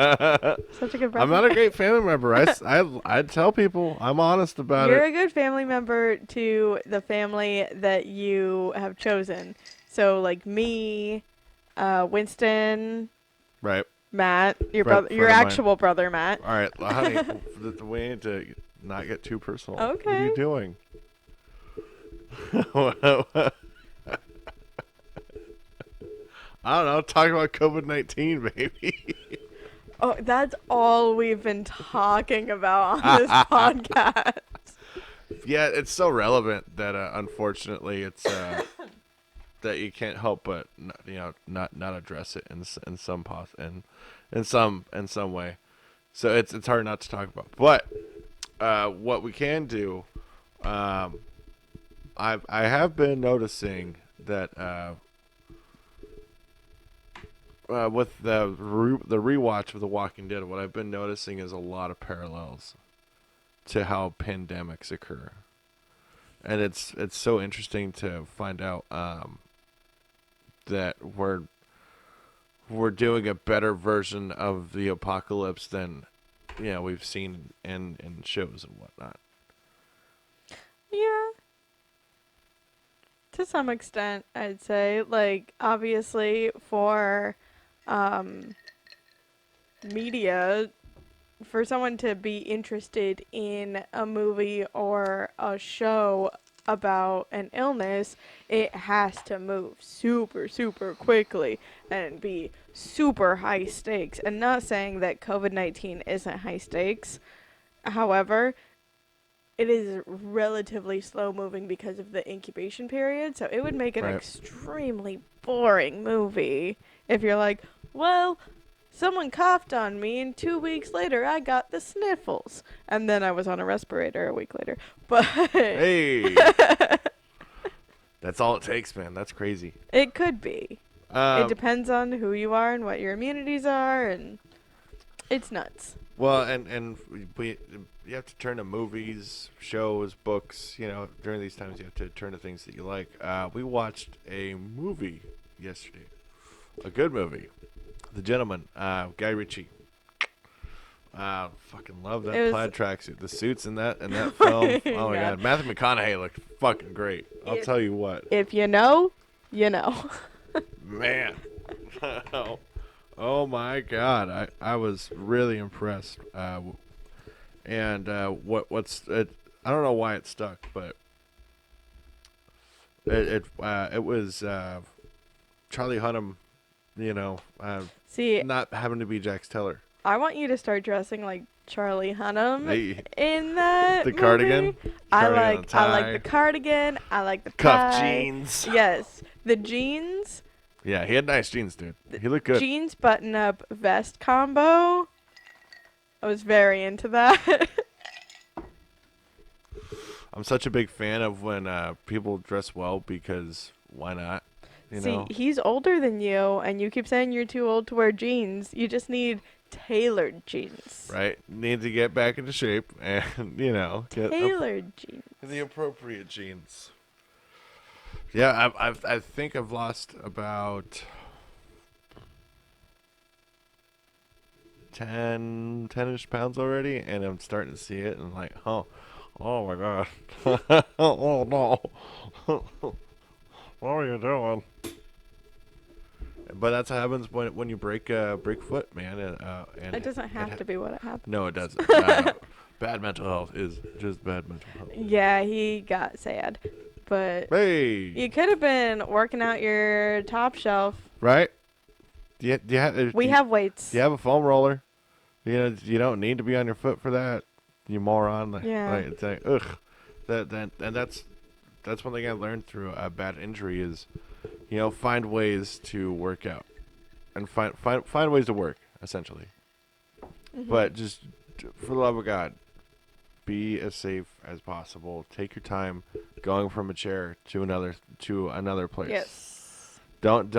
Such a good brother. I'm not a great family member. I tell people I'm honest about You're it. a good family member to the family that you have chosen. So like me, Winston, Right. Matt, your actual brother Matt. All right, honey, we need to not get too personal. Okay. What are you doing? I don't know. Talk about COVID-19, baby. Oh, that's all we've been talking about on this podcast. Yeah, it's so relevant that unfortunately it's that you can't help but not address it in some way. So it's hard not to talk about. But what we can do, I have been noticing that. With the rewatch of The Walking Dead, what I've been noticing is a lot of parallels to how pandemics occur, and it's so interesting to find out that we're doing a better version of the apocalypse than we've seen in shows and whatnot. Yeah. To some extent, I'd say. Like, obviously, for media, for someone to be interested in a movie or a show about an illness, it has to move super, super quickly and be super high stakes. And not saying that COVID-19 isn't high stakes. However, it is relatively slow moving because of the incubation period, so it would make an extremely boring movie if you're like, well, someone coughed on me and 2 weeks later I got the sniffles and then I was on a respirator a week later. But hey, that's all it takes, man. That's crazy. It could be. It depends on who you are and what your immunities are, and it's nuts. Well, and you have to turn to movies, shows, books. During these times, you have to turn to things that you like. We watched a movie yesterday, a good movie, The Gentleman, Guy Ritchie. Fucking love that plaid tracksuit. The suits in that film. Oh my god, Matthew McConaughey looked fucking great. I'll tell you what. If you know, you know. Man. Oh my god, I was really impressed. And what's it? I don't know why it stuck, but it was Charlie Hunnam See, not having to be Jax Teller. I want you to start dressing like Charlie Hunnam Hey, in that the movie. cardigan. I Cardigan, like the cardigan. I like the cuff tie. jeans. Yes, the jeans. Yeah, he had nice jeans, dude. He looked good. Jeans button-up vest combo. I was very into that. I'm such a big fan of when people dress well because why not? See, he's older than you, and you keep saying you're too old to wear jeans. You just need tailored jeans. Right? Need to get back into shape and, get Tailored jeans. the appropriate jeans. Yeah, I think I've lost about 10-ish pounds already, and I'm starting to see it, and like, oh my god. Oh no. What are you doing? But that's what happens when you break foot, man. And It doesn't have to be what it happened. No, it doesn't. Bad mental health is just bad mental health. Yeah, he got sad. But Hey, you could have been working out your top shelf. right? We have weights. Do you have a foam roller? You don't need to be on your foot for that. You moron. Yeah. It's like, ugh. That's one thing I learned through a bad injury is, find ways to work out, and find ways to work essentially. Mm-hmm. But just for the love of God, be as safe as possible. Take your time going from a chair to another place. Yes. Don't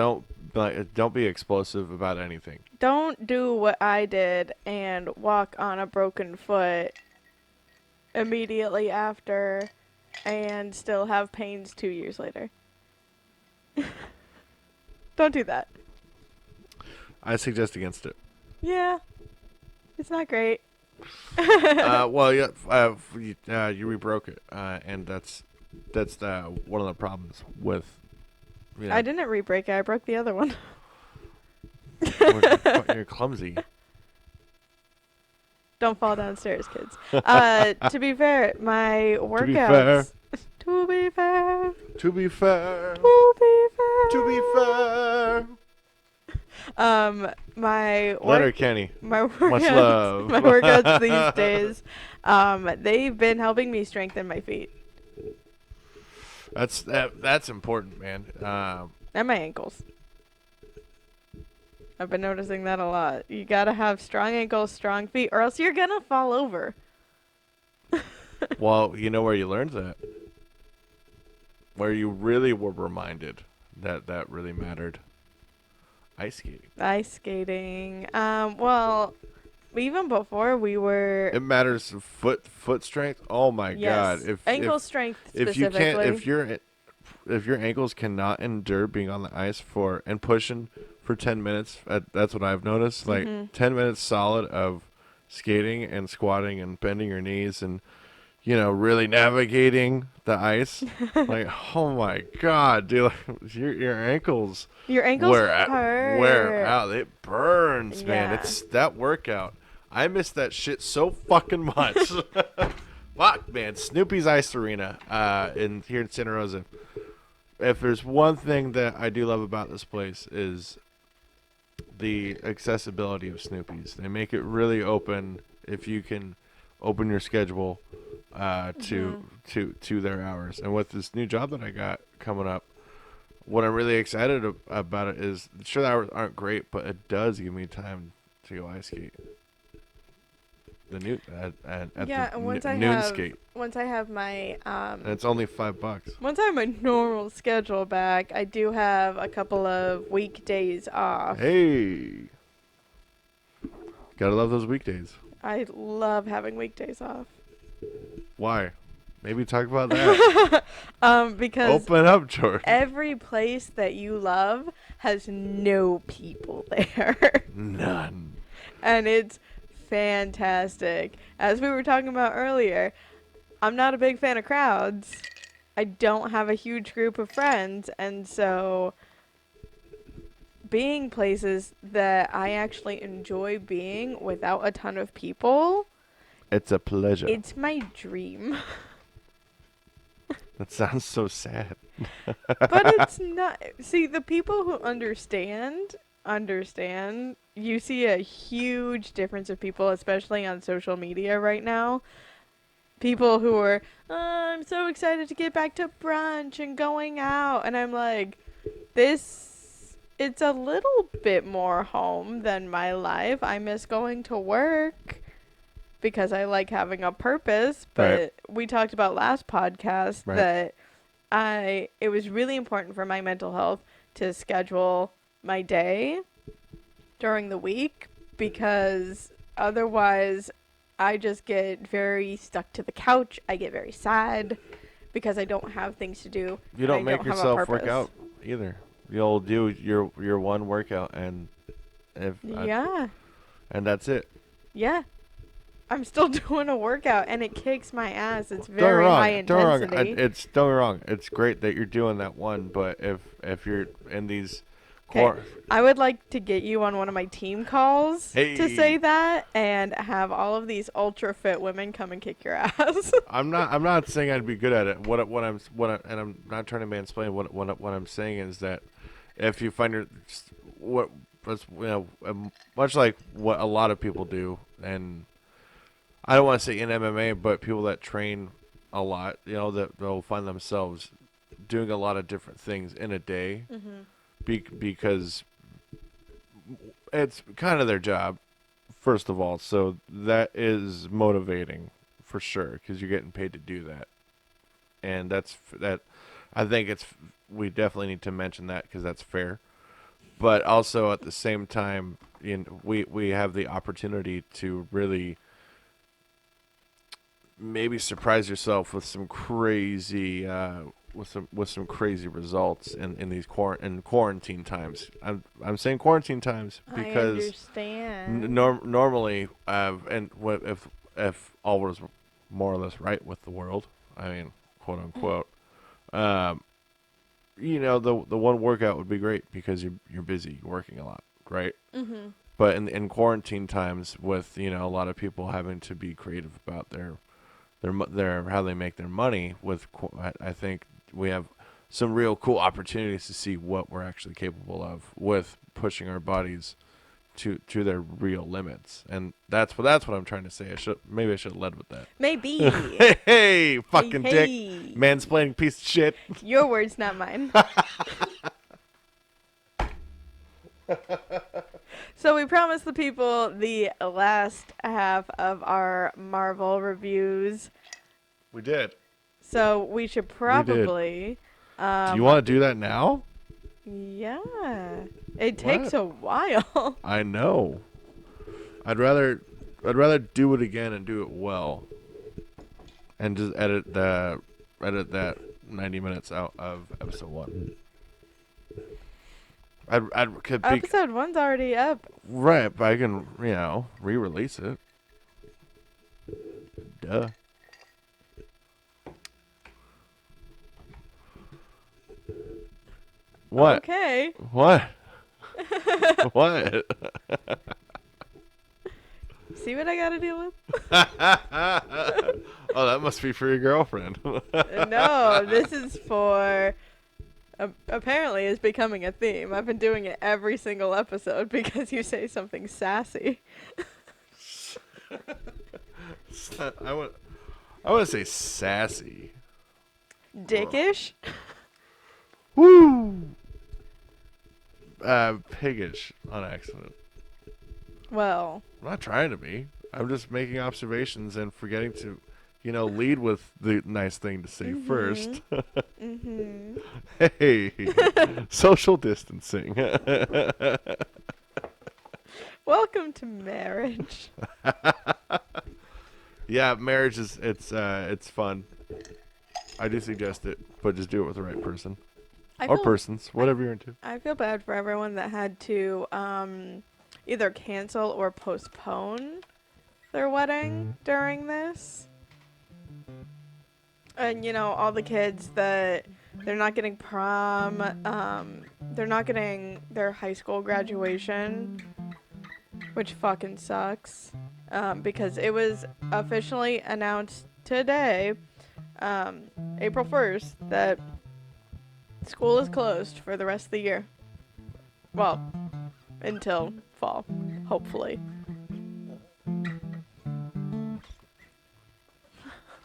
be explosive about anything. Don't do what I did and walk on a broken foot immediately after and still have pains 2 years later. Don't do that. I suggest against it. Yeah. It's not great. Well, yeah, you re-broke it, and that's one of the problems with. I didn't re-break it. I broke the other one. You're clumsy. Don't fall downstairs, kids. To be fair, my workouts. To be fair. To be fair. To be fair. To be fair. My Kenny. My workouts, Much love. my workouts these days, they've been helping me strengthen my feet That's important, man. and my ankles. I've been noticing that a lot. You gotta have strong ankles, strong feet, or else you're gonna fall over. Well, you know where you learned that? Where you really were reminded that really mattered. Ice skating. Ice skating. Well, even before we were. It matters. Foot strength. Oh my Yes. God! Ankle strength If you specifically. can't, if your ankles cannot endure being on the ice and pushing for 10 minutes, that's what I've noticed. Like 10 minutes solid of skating and squatting and bending your knees and really navigating the ice. Like, oh my God, dude, your ankles. Your ankles hurt. Wear out. It burns, man. Yeah. It's that workout. I miss that shit so fucking much. Fuck, man. Snoopy's Ice Arena here in Santa Rosa. If there's one thing that I do love about this place is the accessibility of Snoopy's. They make it really open if you can open your schedule to their hours. And with this new job that I got coming up, what I'm really excited about it is, sure, the hours aren't great, but it does give me time to go ice skate. The new noon skate. Once I have my And it's only $5. once I have my normal schedule back, I do have a couple of weekdays off. Hey, gotta love those weekdays. I love having weekdays off. Why? Maybe talk about that. Because Open up, Jordan. every place that you love has no people there. None. And it's fantastic. As we were talking about earlier, I'm not a big fan of crowds. I don't have a huge group of friends, and so being places that I actually enjoy being without a ton of people, It's a pleasure. it's my dream. That sounds so sad. But it's not. See, the people who understand understand. You see a huge difference of people, especially on social media right now. People who are, I'm so excited to get back to brunch and going out. And I'm like, it's a little bit more home than my life. I miss going to work because I like having a purpose. But Right. we talked about last podcast Right. that it was really important for my mental health to schedule my day during the week because otherwise I just get very stuck to the couch. I get very sad because I don't have things to do. You And I don't make don't have a yourself work purpose. out either. You'll do your one workout and Yeah. and that's it. Yeah. I'm still doing a workout and it kicks my ass. It's Don't very get me high wrong. Don't get me intensity. wrong. Don't get me wrong. It's great that you're doing that one, but if you're in these Okay, I would like to get you on one of my team calls to say Hey. that and have all of these ultra fit women come and kick your ass. I'm not saying I'd be good at it. And I'm not trying to mansplain. What I'm saying is that if you find what much like what a lot of people do, and I don't want to say in MMA, but people that train a lot, that they'll find themselves doing a lot of different things in a day, because it's kind of their job, first of all. So that is motivating for sure because you're getting paid to do that, and that. I think we definitely need to mention that because that's fair. But also at the same time, we have the opportunity to really maybe surprise yourself with some crazy with some crazy results in these quarantine times. I'm saying quarantine times I because understand. normally if all was more or less right with the world, I mean, quote unquote, um, the one workout would be great because you're busy, you're working a lot, right? Mm-hmm. But in quarantine times, with a lot of people having to be creative about their how they make their money, I think we have some real cool opportunities to see what we're actually capable of with pushing our bodies to their real limits, and that's what I'm trying to say. Maybe I should have led with that. Maybe. Hey, fucking dick, Hey. mansplaining piece of shit. Your words, not mine. So we promised the people the last half of our Marvel reviews. We did. So we should probably. Do you want to do that now? Yeah. It takes a while. I know. I'd rather do it again and do it well, and just edit that 90 minutes out of episode 1. Episode 1's already up. Right, but I can re-release it. Duh. What? Okay. What? What? See what I gotta deal with? Oh, that must be for your girlfriend. No, this is for. Apparently, it's becoming a theme. I've been doing it every single episode because you say something sassy. I would say sassy. Dickish? Woo! Piggish on accident. Well. I'm not trying to be. I'm just making observations and forgetting to, lead with the nice thing to say first. Mm-hmm. Hey, social distancing. Welcome to marriage. Yeah, marriage it's fun. I do suggest it, but just do it with the right person. Or persons, whatever you're into. I feel bad for everyone that had to either cancel or postpone their wedding during this. And, all the kids that they're not getting prom, they're not getting their high school graduation, which fucking sucks. Because it was officially announced today, April 1st, that school is closed for the rest of the year. Well, until fall, hopefully.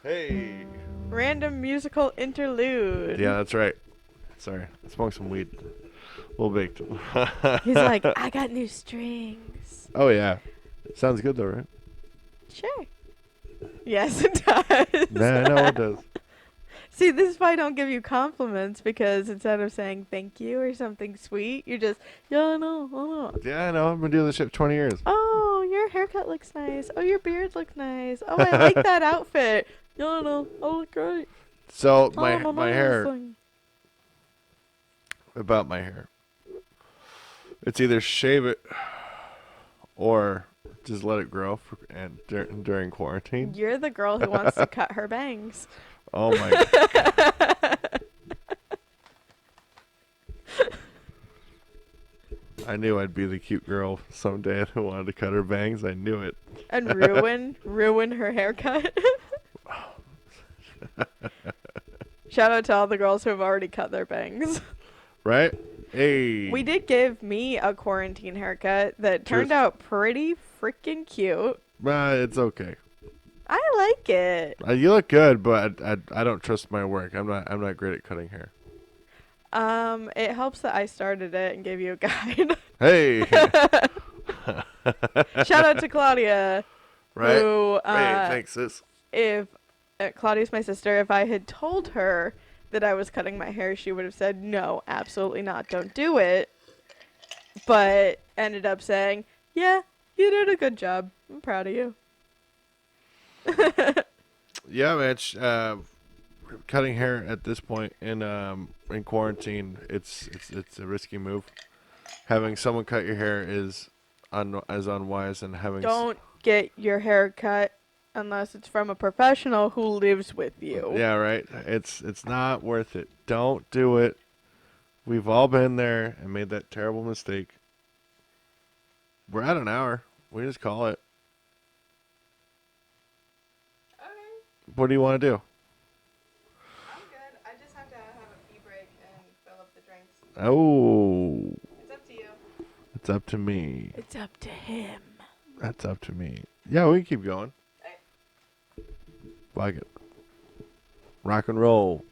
Hey. Random musical interlude. Yeah, that's right. Sorry, I smoked some weed. A little baked. He's like, I got new strings. Oh yeah, sounds good though, right? Sure. Yes, it does. Nah, I know it does. See, this is why I don't give you compliments, because instead of saying thank you or something sweet, you're just, yeah, no, oh, no. Yeah, I know. I've been doing this shit for 20 years. Oh, your haircut looks nice. Oh, your beard looks nice. Oh, I like that outfit. Yeah, no, I look great. So Oh, my hair, thing. about my hair, it's either shave it or just let it grow and during quarantine. You're the girl who wants to cut her bangs. Oh my god. I knew I'd be the cute girl someday who wanted to cut her bangs. I knew it. And ruin her haircut. Shout out to all the girls who have already cut their bangs. Right? Hey. We did give me a quarantine haircut that turned out pretty freaking cute. It's okay. I like it. You look good, but I don't trust my work. I'm not great at cutting hair. It helps that I started it and gave you a guide. Hey. Shout out to Claudia. Right. Who, hey, thanks, sis. If Claudia's my sister, if I had told her that I was cutting my hair, she would have said, no, absolutely not. Don't do it. But ended up saying, yeah, you did a good job. I'm proud of you. Yeah, man. Cutting hair at this point in quarantine, it's a risky move. Having someone cut your hair is as unwise, and having Don't get your hair cut unless it's from a professional who lives with you. Yeah, right. It's not worth it. Don't do it. We've all been there and made that terrible mistake. We're at an hour. We just call it. Okay. What do you want to do? I'm good. I just have to have a pee break and fill up the drinks. Oh. It's up to you. It's up to me. It's up to him. That's up to me. Yeah, we can keep going. Hey. Like it. Rock and roll.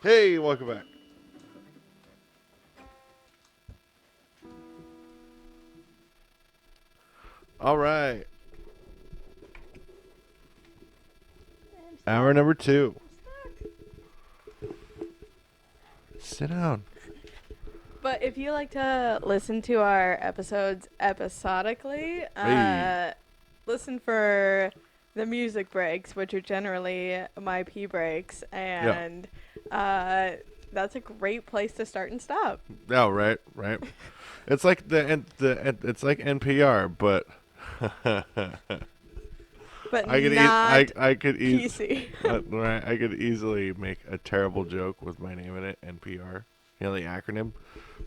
Hey, welcome back. All right. Hour number 2. Sit down. But if you like to listen to our episodes episodically, Hey. listen for the music breaks, which are generally my pee breaks, Yeah. and that's a great place to start and stop. Oh, right. It's like it's like NPR, but But I could not I could PC. right. I could easily make a terrible joke with my name in it, NPR. You know the acronym,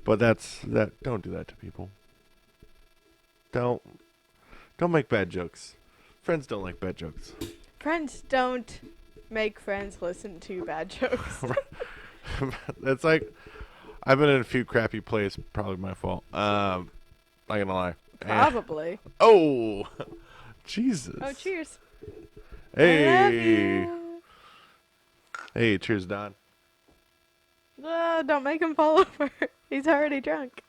but that. Don't do that to people. Don't make bad jokes. Friends don't like bad jokes. Friends don't make friends listen to bad jokes. It's like I've been in a few crappy plays. Probably my fault. Not gonna lie. Probably. Oh, Jesus. Oh, cheers. Hey. I love you. Hey, cheers, Don. Don't make him fall over. He's already drunk.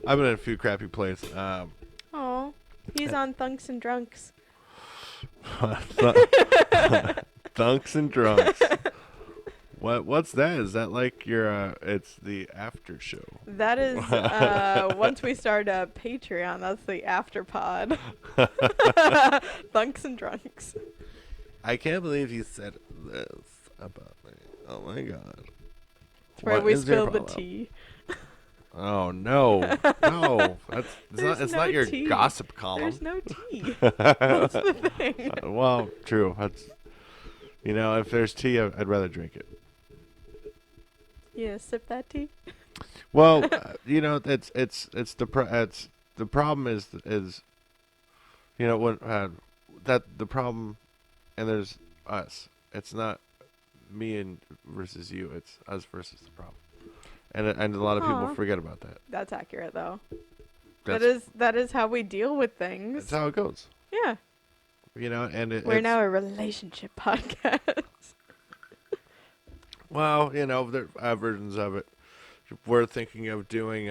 I've been in a few crappy plays. Oh, he's on Thunks and Drunks. Thunks and drunks. What's that? Is that like your? It's the after show. That is once we start a Patreon. That's the after pod. Thunks and Drunks. I can't believe you said this about me. Oh my god. That's where What we is your spilled the problem? tea. Oh no, no! It's no not your tea. gossip column. There's no tea. That's the thing. Well, true. That's if there's tea, I'd rather drink it. Yeah, sip that tea. Well, it's the problem is when that the problem, and there's us. It's not me and versus you. It's us versus the problem, and a lot of people Aw. forget about that. That's accurate, though. That's, That is how we deal with things. that's how it goes. Yeah. And We're it's, now a relationship podcast. well, there are versions of it. We're thinking of doing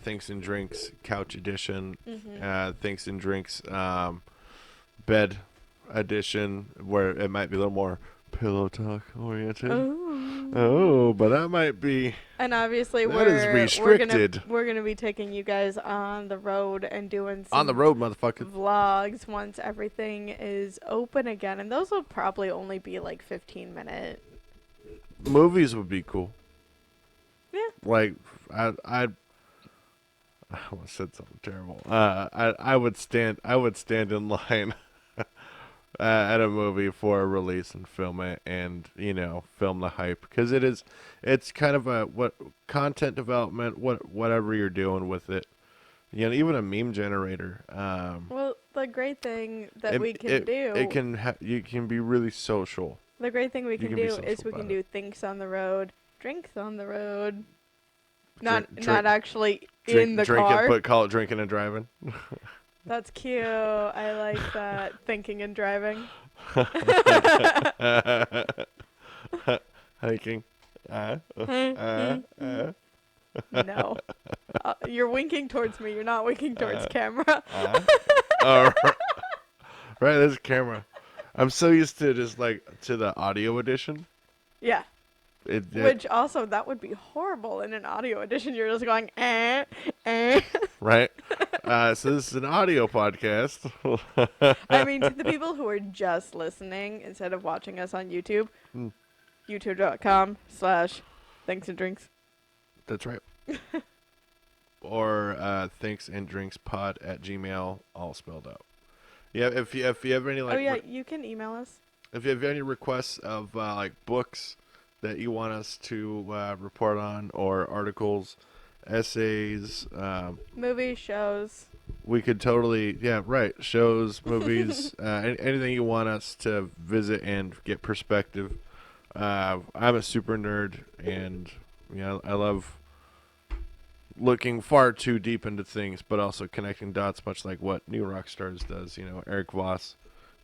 Thinks and Drinks Couch Edition, Thinks and Drinks Bed Edition, where it might be a little more pillow talk oriented. Oh, but that might be. And obviously That is restricted. we're gonna be taking you guys on the road and doing some On the road, motherfucker. vlogs once everything is open again, and those will probably only be like 15-minute. Movies would be cool. Yeah. Like I almost said something terrible. I would stand in line at a movie for a release and film it, and film the hype, because it's kind of what content development, whatever you're doing with it. Even a meme generator. Well, the great thing that we can do, you can be really social. the great thing we You can can be do social is we about can it. do things on the road, drinks on the road. Drink- Not actually in the drink car. it, but call it drinking and driving. That's cute. I like that. Thinking and driving. Hiking. No. You're winking towards me. You're not winking towards camera. Oh, right, there's a camera. I'm so used to just to the audio edition. Yeah. It, Which also, that would be horrible in an audio edition. You're just going, eh. right? So this is an audio podcast. I mean, to the people who are just listening instead of watching us on YouTube, youtube.com/thanks and drinks. That's right. Or thanksanddrinkspod@gmail, all spelled out. Yeah, if you have any You can email us. if you have any requests of books that you want us to report on, or articles, essays, Movies, shows. we could totally shows, movies, anything you want us to visit and get perspective. I'm a super nerd, and I love looking far too deep into things, but also connecting dots, much like what New Rockstars does. Eric Voss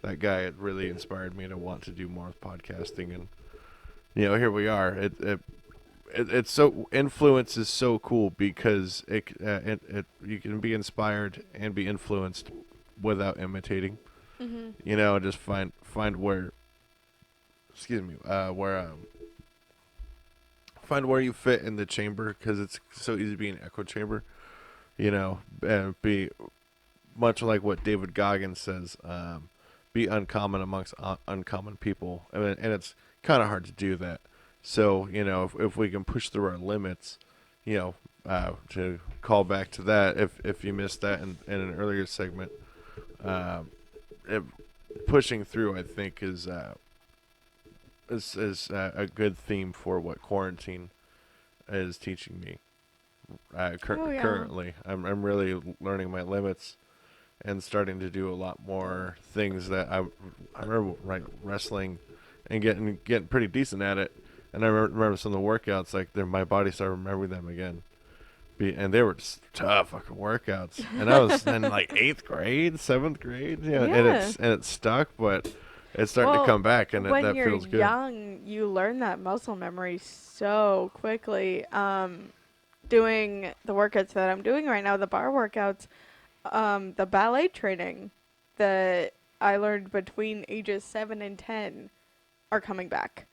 that guy, it really inspired me to want to do more with podcasting, and here we are. It's so influence is so cool because you can be inspired and be influenced without imitating. Just find where, excuse me, find where you fit in the chamber, because it's so easy to be an echo chamber. And be much like what David Goggins says. Be uncommon amongst uncommon people, and it's kind of hard to do that. So if we can push through our limits, to call back to that, if you missed that in an earlier segment, pushing through, I think, is a good theme for what quarantine is teaching me. Currently, I'm really learning my limits and starting to do a lot more things that I remember, wrestling and getting pretty decent at it. And I remember some of the workouts, like my body started remembering them again. And they were just tough fucking workouts. And I was in like 8th grade, 7th grade, and it stuck, but it's starting to come back, and that feels good. When you're young, you learn that muscle memory so quickly. Doing the workouts that I'm doing right now, the bar workouts, the ballet training that I learned between ages 7 and 10 are coming back.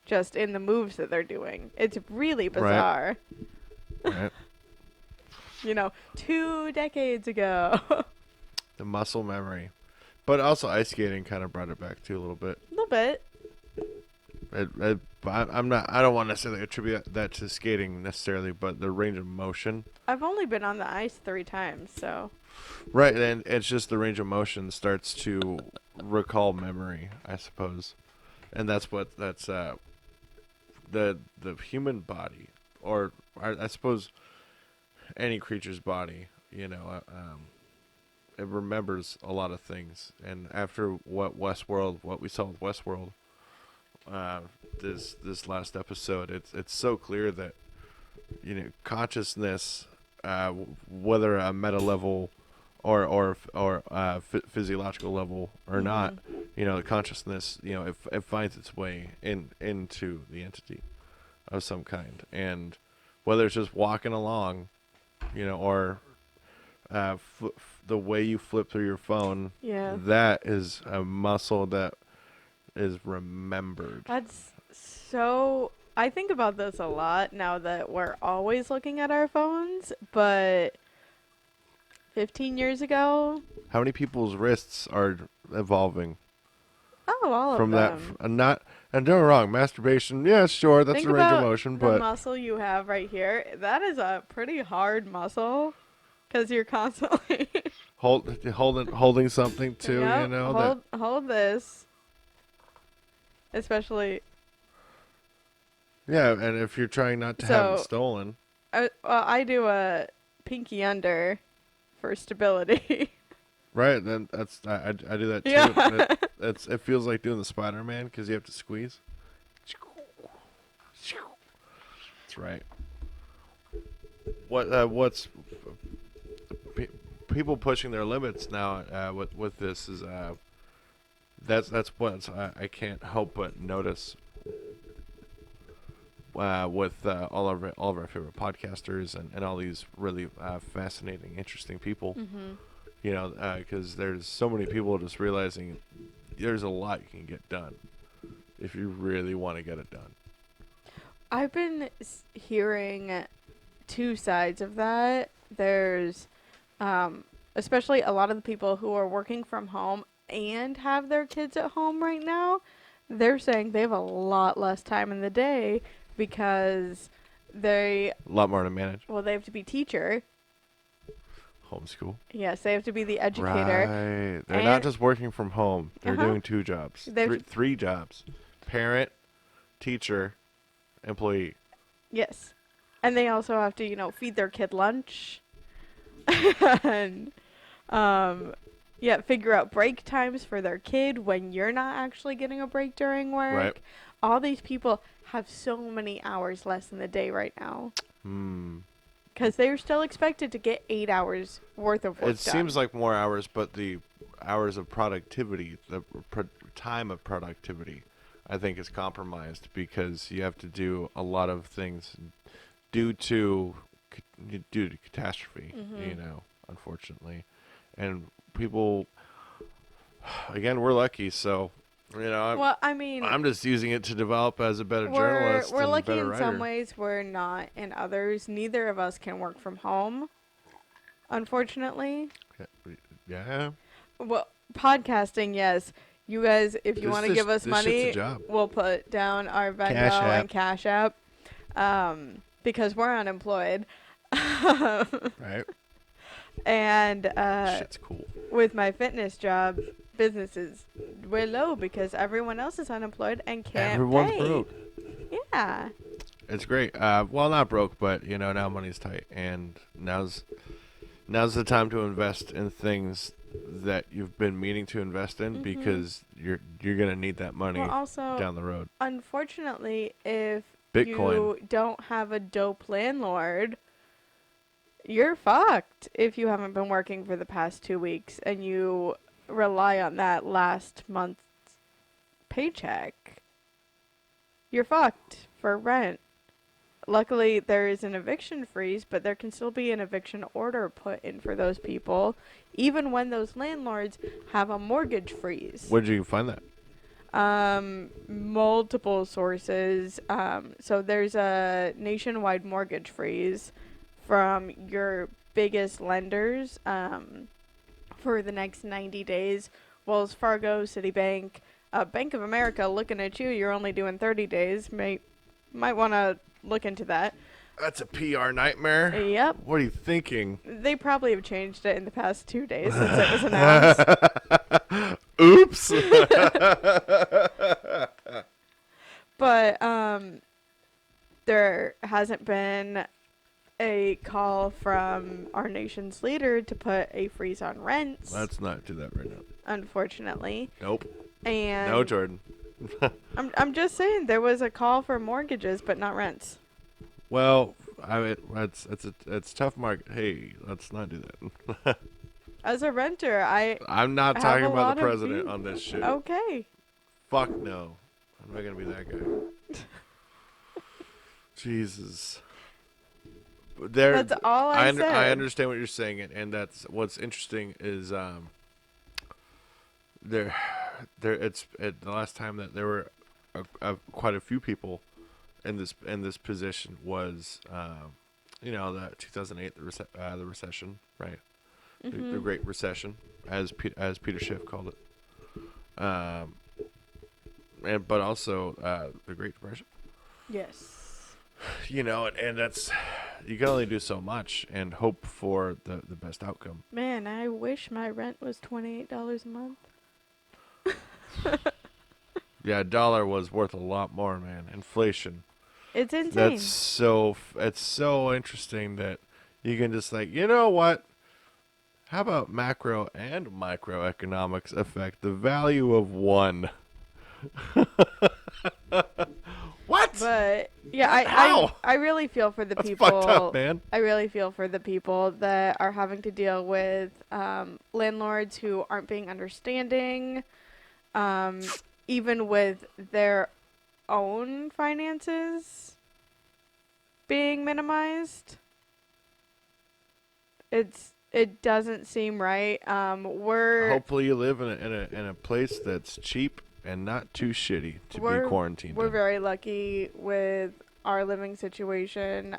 Just in the moves that they're doing. It's really bizarre. Right. 2 decades ago. The muscle memory. But also ice skating kind of brought it back too a little bit. A little bit. I don't want to necessarily attribute that to skating necessarily, but the range of motion. I've only been on the ice 3 times, so. Right, and it's just the range of motion starts to recall memory, I suppose. And that's the human body, or I suppose any creature's body, it remembers a lot of things. And after what we saw with Westworld, this last episode, it's so clear that consciousness, whether a meta level or physiological level or not, the consciousness, it finds its way into the entity of some kind, and whether it's just walking along, or the way you flip through your phone, that is a muscle that is remembered. That's so. I think about this a lot now that we're always looking at our phones, but 15 years ago. How many people's wrists are evolving? Oh, all from of them. That, and don't get me wrong, masturbation, yeah, sure, that's a range of motion, but the muscle you have right here, that is a pretty hard muscle, because you're constantly holding something too, hold this, especially. Yeah, and if you're trying not to have it stolen. I do a pinky under for stability. Right, then I do that too. Yeah. It feels like doing the Spider-Man because you have to squeeze. That's right. What's people pushing their limits now with this is that's what I can't help but notice with all of our favorite podcasters and all these really fascinating, interesting people. Because there's so many people just realizing there's a lot you can get done if you really want to get it done. I've been hearing 2 sides of that. There's especially a lot of the people who are working from home and have their kids at home right now. They're saying they have a lot less time in the day because a lot more to manage. Well, they have to be teacher. Homeschool. Yes, they have to be the educator. Right. They're not just working from home. They're doing 2 jobs. 3 jobs. Parent, teacher, employee. Yes. And they also have to, feed their kid lunch. And figure out break times for their kid when you're not actually getting a break during work. Right. All these people have so many hours less in the day right now. Because they're still expected to get 8 hours worth of work done. Seems like more hours, but the hours of productivity, the time of productivity, I think is compromised because you have to do a lot of things due to catastrophe, unfortunately. And people, again, we're lucky, so Well, I mean, I'm just using it to develop as a better journalist we're and lucky better in writer. some ways, we're not in others. Neither of us can work from home, unfortunately. Yeah. Well, podcasting, yes. You guys, if you want to give us this shit's a money, job. we'll put down our Venmo Cash App. and Cash App, because we're unemployed. Right. And shit's cool. with my fitness job, businesses we're low because everyone else is unemployed and can't Everyone's pay. broke. Yeah. It's great. Well, not broke, but now money's tight, and now's the time to invest in things that you've been meaning to invest in because you're gonna need that money also, down the road. Unfortunately, if Bitcoin. you don't have a dope landlord, you're fucked if you haven't been working for the past 2 weeks and you rely on that last month's paycheck. You're fucked for rent. Luckily, there is an eviction freeze, but there can still be an eviction order put in for those people, even when those landlords have a mortgage freeze. Where did you find that? Multiple sources. So there's a nationwide mortgage freeze from your biggest lenders for the next 90 days. Wells Fargo, Citibank, Bank of America looking at you. You're only doing 30 days. Might want to look into that. That's a PR nightmare. Yep. What are you thinking? They probably have changed it in the past 2 days since it was announced. Oops. But there hasn't been a call from our nation's leader to put a freeze on rents. Let's not do that right now. Unfortunately. Nope. And no, Jordan. I'm just saying there was a call for mortgages, but not rents. Well, I mean, it's tough market. Hey, let's not do that. As a renter, I'm not talking about the president on this shit. Okay. Fuck no. I'm not gonna be that guy. Jesus. That's all I said. I understand what you're saying, and that's what's interesting is the last time that there were quite a few people in this position was the 2008 the recession, right? Mm-hmm. The Great Recession, as Peter Schiff called it, but also the Great Depression. Yes. And that's, you can only do so much and hope for the best outcome. Man, I wish my rent was $28 a month. Yeah, $1 was worth a lot more, man. Inflation. It's insane. It's so interesting that you can just you know what? How about macro and microeconomics affect the value of one? What? But yeah, I really feel for the That's people. fucked up, man. I really feel for the people that are having to deal with landlords who aren't being understanding, even with their own finances being minimized. It doesn't seem right. Hopefully you live in a place that's cheap and not too shitty to be quarantined. We're very lucky with our living situation.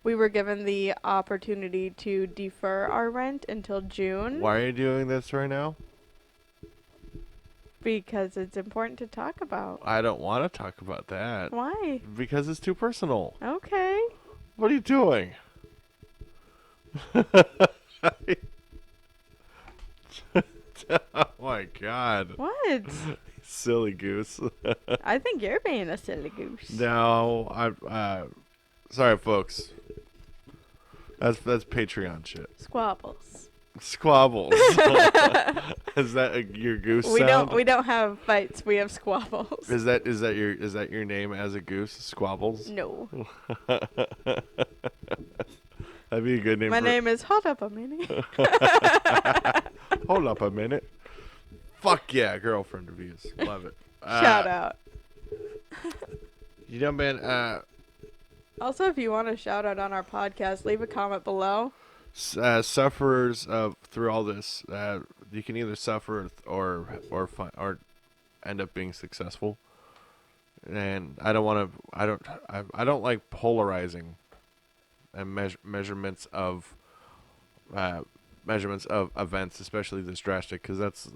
We were given the opportunity to defer our rent until June. Why are you doing this right now? Because it's important to talk about. I don't want to talk about that. Why? Because it's too personal. Okay. What are you doing? Oh my God. What? Silly goose. I think you're being a silly goose. No, sorry folks. That's Patreon shit. Squabbles. Squabbles. Is that your goose sound? We don't have fights. We have squabbles. Is that your name as a goose? Squabbles? No. That'd be a good name. My name is Hold Up a Minute. Hold up a minute. Fuck yeah, girlfriend reviews. Love it. Shout out. You know, man, Also, if you want a shout out on our podcast, leave a comment below. sufferers through all this, you can either suffer or end up being successful. And I don't want to. I don't like polarizing and measurements of events, especially this drastic, because that's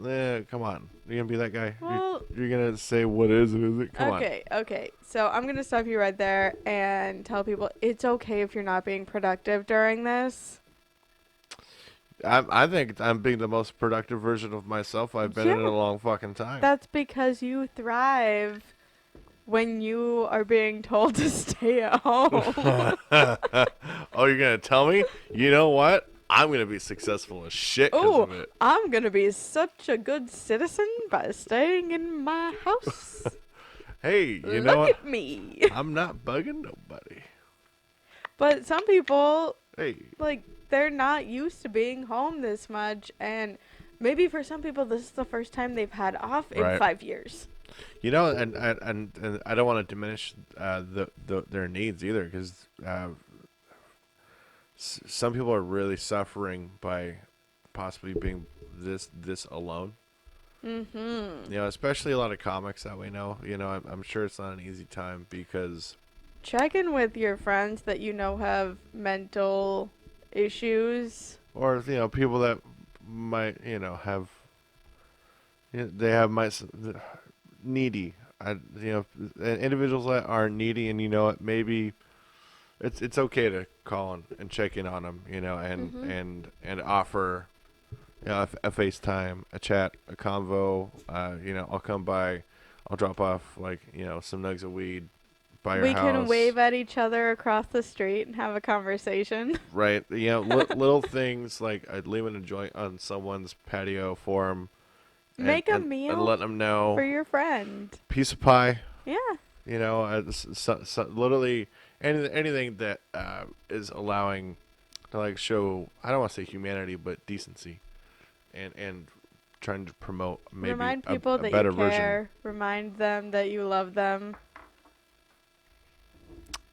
come on. You're gonna be that guy. Well, you're gonna say what is it? Come on. Okay. So I'm gonna stop you right there and tell people it's okay if you're not being productive during this. I think I'm being the most productive version of myself I've been in a long fucking time. That's because you thrive when you are being told to stay at home. Oh, you're gonna tell me? You know what? I'm gonna be successful as shit because of it. I'm gonna be such a good citizen by staying in my house. Hey, you know what? Look at me. I'm not bugging nobody. But some people, hey, they're not used to being home this much, and maybe for some people this is the first time they've had off in 5 years. You know, and I don't want to diminish their needs either, because some people are really suffering by possibly being this alone. Mm-hmm. You know, especially a lot of comics that we know. You know, I'm sure it's not an easy time because. Check in with your friends that you know have mental issues. Or, you know, people that might, you know, have. They have needy. Individuals that are needy, and you know what, maybe it's okay to call and check in on them, you know, and offer, you know, a FaceTime, a chat, a convo. You know, I'll come by, I'll drop off you know, some nugs of weed by your house. We can wave at each other across the street and have a conversation. Right, you know, little things like leaving a joint on someone's patio for them. Make a meal and let them know for your friend. Piece of pie. Yeah. You know, literally anything that is allowing to show, I don't want to say humanity, but decency, and trying to promote maybe Remind people a that better you care. version. Remind them that you love them.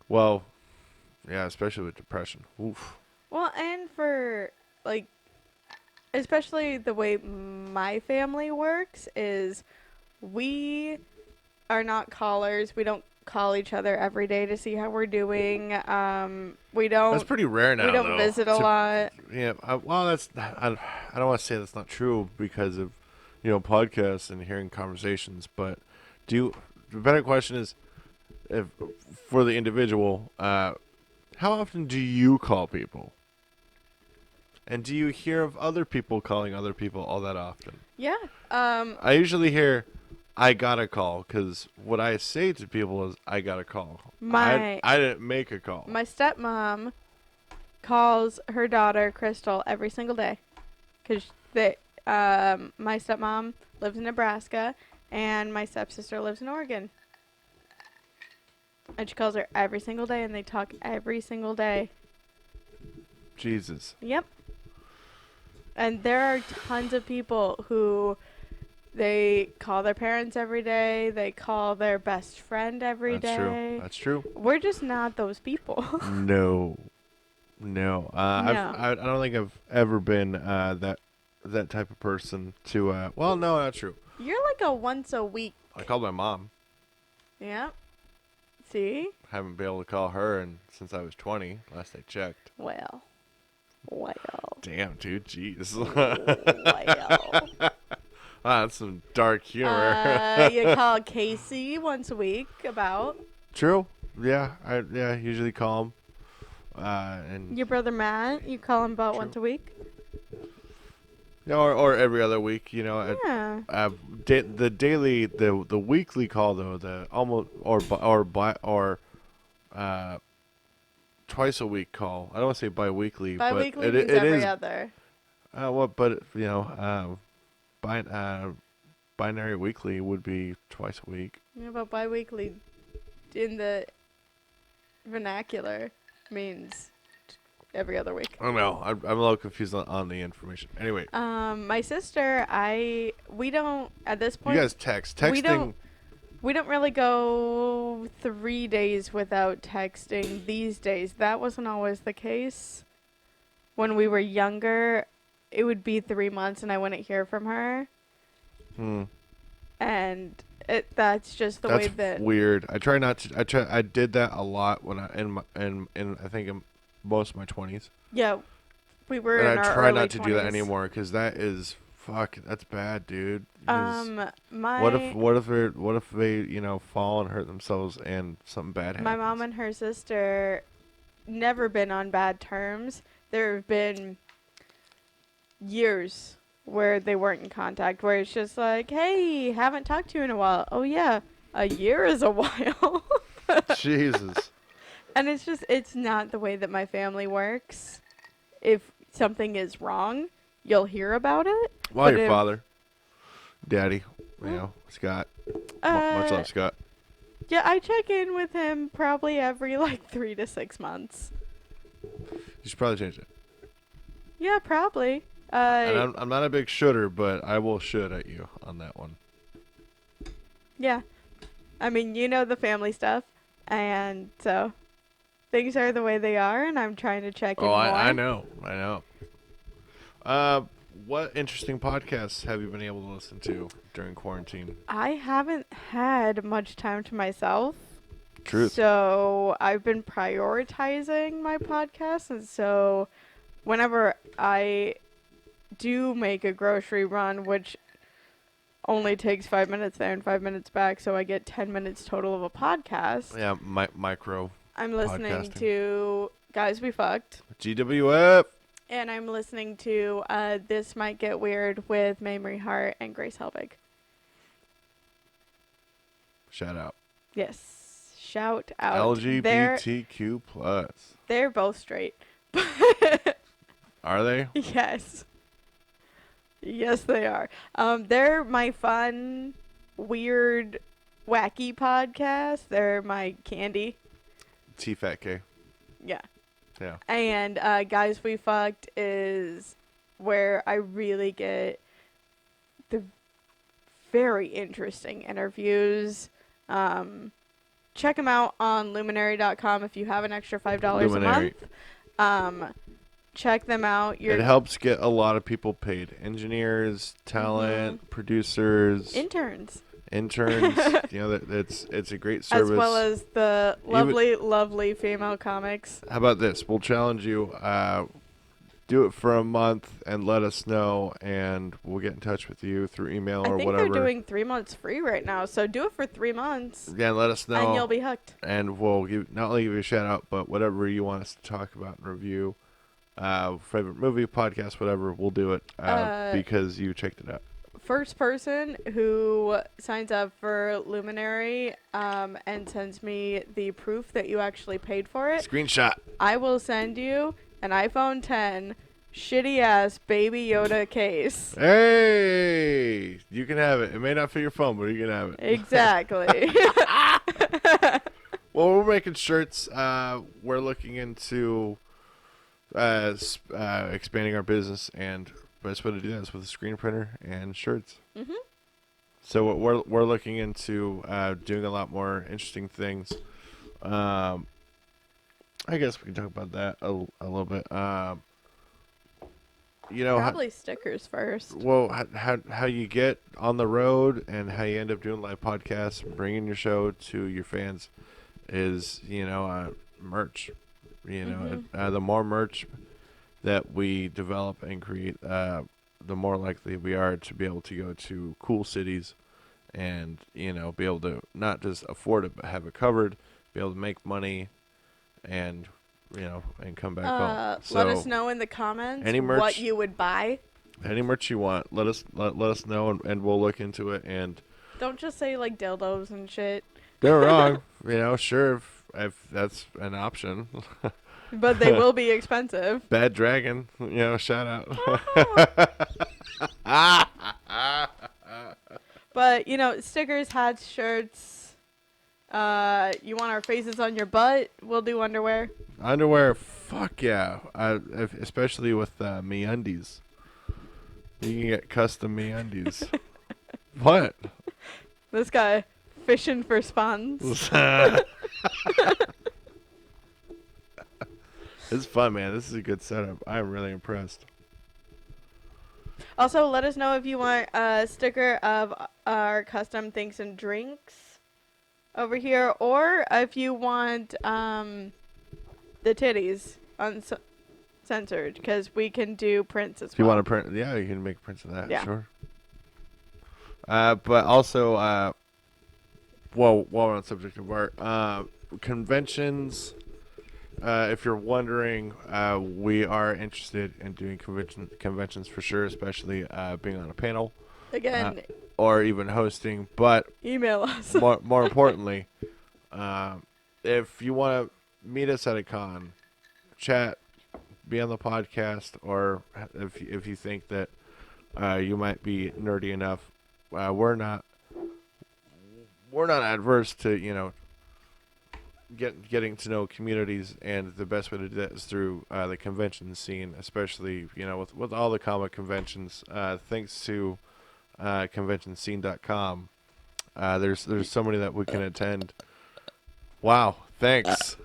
Well, yeah, especially with depression. Oof. Well, and for especially the way my family works is we are not callers. We don't call each other every day to see how we're doing. We don't. That's pretty rare now. We don't visit a lot. Yeah. Well, I don't want to say that's not true because of, you know, podcasts and hearing conversations. But the better question is, for the individual, how often do you call people? And do you hear of other people calling other people all that often? Yeah. I usually hear, I gotta call, because what I say to people is, I gotta call. I didn't make a call. My stepmom calls her daughter, Crystal, every single day. Because my stepmom lives in Nebraska, and my stepsister lives in Oregon. And she calls her every single day, and they talk every single day. Jesus. Yep. And there are tons of people who they call their parents every day. They call their best friend every day. That's true. We're just not those people. No. I don't think I've ever been that type of person to. Well, no, not true. You're like a once a week. I called my mom. Yeah. See? Haven't been able to call her since I was 20. Last I checked. Well. Damn, dude. Jeez. Well. Wow, that's some dark humor. You call Casey once a week about. True. Yeah. I usually call him. And your brother Matt, you call him about true. once a week. Yeah, or every other week. You know. Yeah. The weekly call though, the almost or twice a week call. I don't want to say bi-weekly, Bi-weekly but means it every is. other. But you know, binary weekly would be twice a week. Yeah, but bi-weekly in the vernacular means every other week. Oh no, I'm a little confused on the information. Anyway, My sister, we don't at this you point. guys texting. We don't really go 3 days without texting these days. That wasn't always the case. When we were younger, it would be 3 months and I wouldn't hear from her. And that's just the way that. That's weird. I try not to. I did that a lot when I in I think in most of my 20s. Yeah, we were And in I our try early not to 20s. do that anymore because that is fuck. That's bad, dude. My What if they fall and hurt themselves and something bad happens? My mom and her sister never been on bad terms. There have been years where they weren't in contact, where it's just like, hey, haven't talked to you in a while. Oh yeah, a year is a while. Jesus. And it's not the way that my family works. If something is wrong, you'll hear about it. Well, your father, daddy, Scott. Much love, Scott. Yeah, I check in with him probably every 3 to 6 months. You should probably change it. Yeah, probably. And I'm not a big shooter, but I will shoot at you on that one. Yeah. I mean, the family stuff. And so things are the way they are, and I'm trying to check in more. I know. What interesting podcasts have you been able to listen to during quarantine? I haven't had much time to myself. Truth. So I've been prioritizing my podcast, and so whenever I do make a grocery run, which only takes 5 minutes there and 5 minutes back, so I get 10 minutes total of a podcast. Yeah, micro. I'm listening podcasting. to Guys We Fucked. GWF. And I'm listening to This Might Get Weird with Mamrie Hart and Grace Helbig. Shout out. Yes. Shout out. LGBTQ+. They're both straight. Are they? Yes. Yes, they are. They're my fun, weird, wacky podcast. They're my candy. T-Fat-K. Yeah. Yeah. And Guys We Fucked is where I really get the very interesting interviews. Check them out on luminary.com if you have an extra $5 a month. Check them out. It helps get a lot of people paid. Engineers, talent, producers, interns. It's a great service. As well as the lovely female comics. How about this? We'll challenge you. Do it for a month and let us know, and we'll get in touch with you through email or whatever. I think they're doing 3 months free right now, so do it for 3 months. Yeah, and let us know. And you'll be hooked. And we'll not only give you a shout out, but whatever you want us to talk about and review, favorite movie, podcast, whatever, we'll do it because you checked it out. First person who signs up for Luminary and sends me the proof that you actually paid for it. Screenshot. I will send you an iPhone 10 shitty ass Baby Yoda case. Hey, you can have it. It may not fit your phone, but you can have it. Exactly. Well, we're making shirts. We're looking into expanding our business, and the best way to do that is with a screen printer and shirts. Mm-hmm. So we're looking into doing a lot more interesting things. I guess we can talk about that a little bit. Probably stickers first. Well, how you get on the road and how you end up doing live podcasts, bringing your show to your fans, is merch. The more merch that we develop and create, the more likely we are to be able to go to cool cities, and be able to not just afford it but have it covered, be able to make money, and come back home. So let us know in the comments what you would buy. Any merch you want, let us know, and we'll look into it. And don't just say dildos and shit. They're wrong. Sure, if that's an option. But they will be expensive. Bad Dragon, shout out. But stickers, hats, shirts. You want our faces on your butt? We'll do underwear. Underwear. Fuck yeah. Especially with MeUndies. You can get custom MeUndies. What? This guy fishing for spawns. It's fun, man. This is a good setup. I'm really impressed. Also, let us know if you want a sticker of our custom things and drinks over here, or if you want the titties uncensored, because we can do prints as well. If you want to print, yeah, you can make prints of that. Yeah. Sure. But also, while we're on the subject of art, conventions. If you're wondering, we are interested in doing conventions for sure, especially being on a panel. Again, or even hosting. But email us. more importantly, if you want to meet us at a con, chat, be on the podcast, or if you think that you might be nerdy enough, we're not adverse to getting to know communities, and the best way to do that is through the convention scene, especially with all the comic conventions. Thanks to conventionscene.com, there's so many that we can attend. Wow, thanks.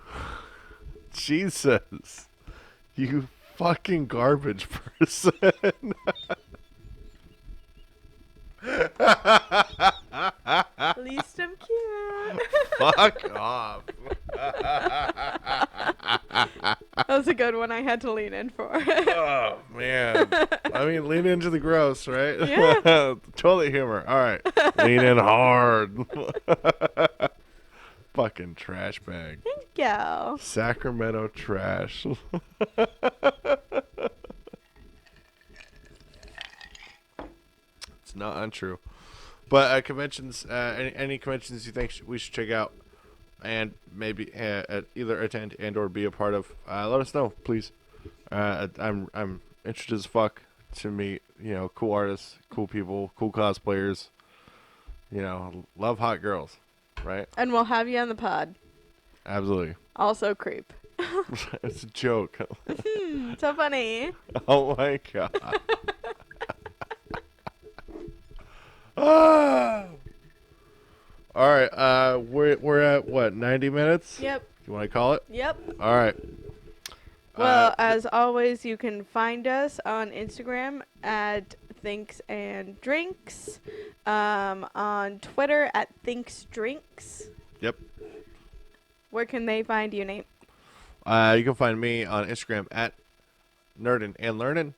Jesus, you fucking garbage person. At least I'm cute. Fuck off. That was a good one I had to lean in for. Oh, man. I mean, lean into the gross, right? Yeah. Toilet humor. All right. Lean in hard. Fucking trash bag. Thank you. Sacramento trash. It's not untrue. But conventions, any conventions you think we should check out and maybe either attend and or be a part of, let us know, please. I'm interested as fuck to meet, cool artists, cool people, cool cosplayers. Love hot girls, right? And we'll have you on the pod. Absolutely. Also creep. It's a joke. So funny. Oh my god. Ah! All right, we're at what, 90 minutes? Yep. You want to call it? Yep. All right. Well, as always, you can find us on Instagram at Thinks and Drinks, on Twitter at Thinks Drinks. Yep. Where can they find you, Nate? You can find me on Instagram at Nerdin and Learnin.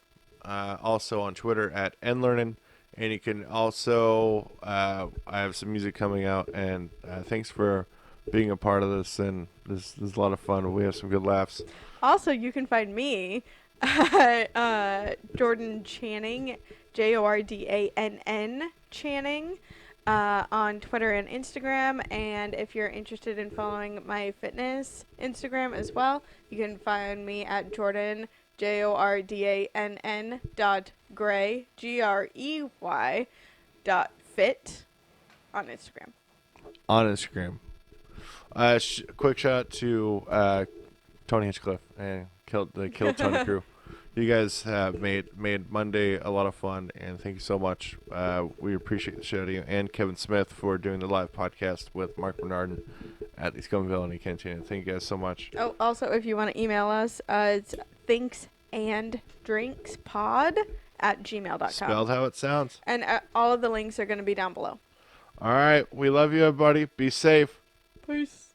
Also on Twitter at nlearnin. And you can also, I have some music coming out, and thanks for being a part of this. And this is a lot of fun. We have some good laughs. Also, you can find me at Jordan Channing, JORDANN Channing, on Twitter and Instagram. And if you're interested in following my fitness Instagram as well, you can find me at Jordan, JORDANN .gray, GREY .fit on Instagram. On Instagram. Quick shout out to Tony Hinchcliffe and the Killed Tony crew. You guys have made Monday a lot of fun, and thank you so much. We appreciate the show to you, and Kevin Smith for doing the live podcast with Mark Bernardin at the Scum Villainy Cantina. Thank you guys so much. Oh, also, if you want to email us, it's thinksanddrinkspod@gmail.com. Spelled how it sounds. And all of the links are going to be down below. All right. We love you, everybody. Be safe. Peace.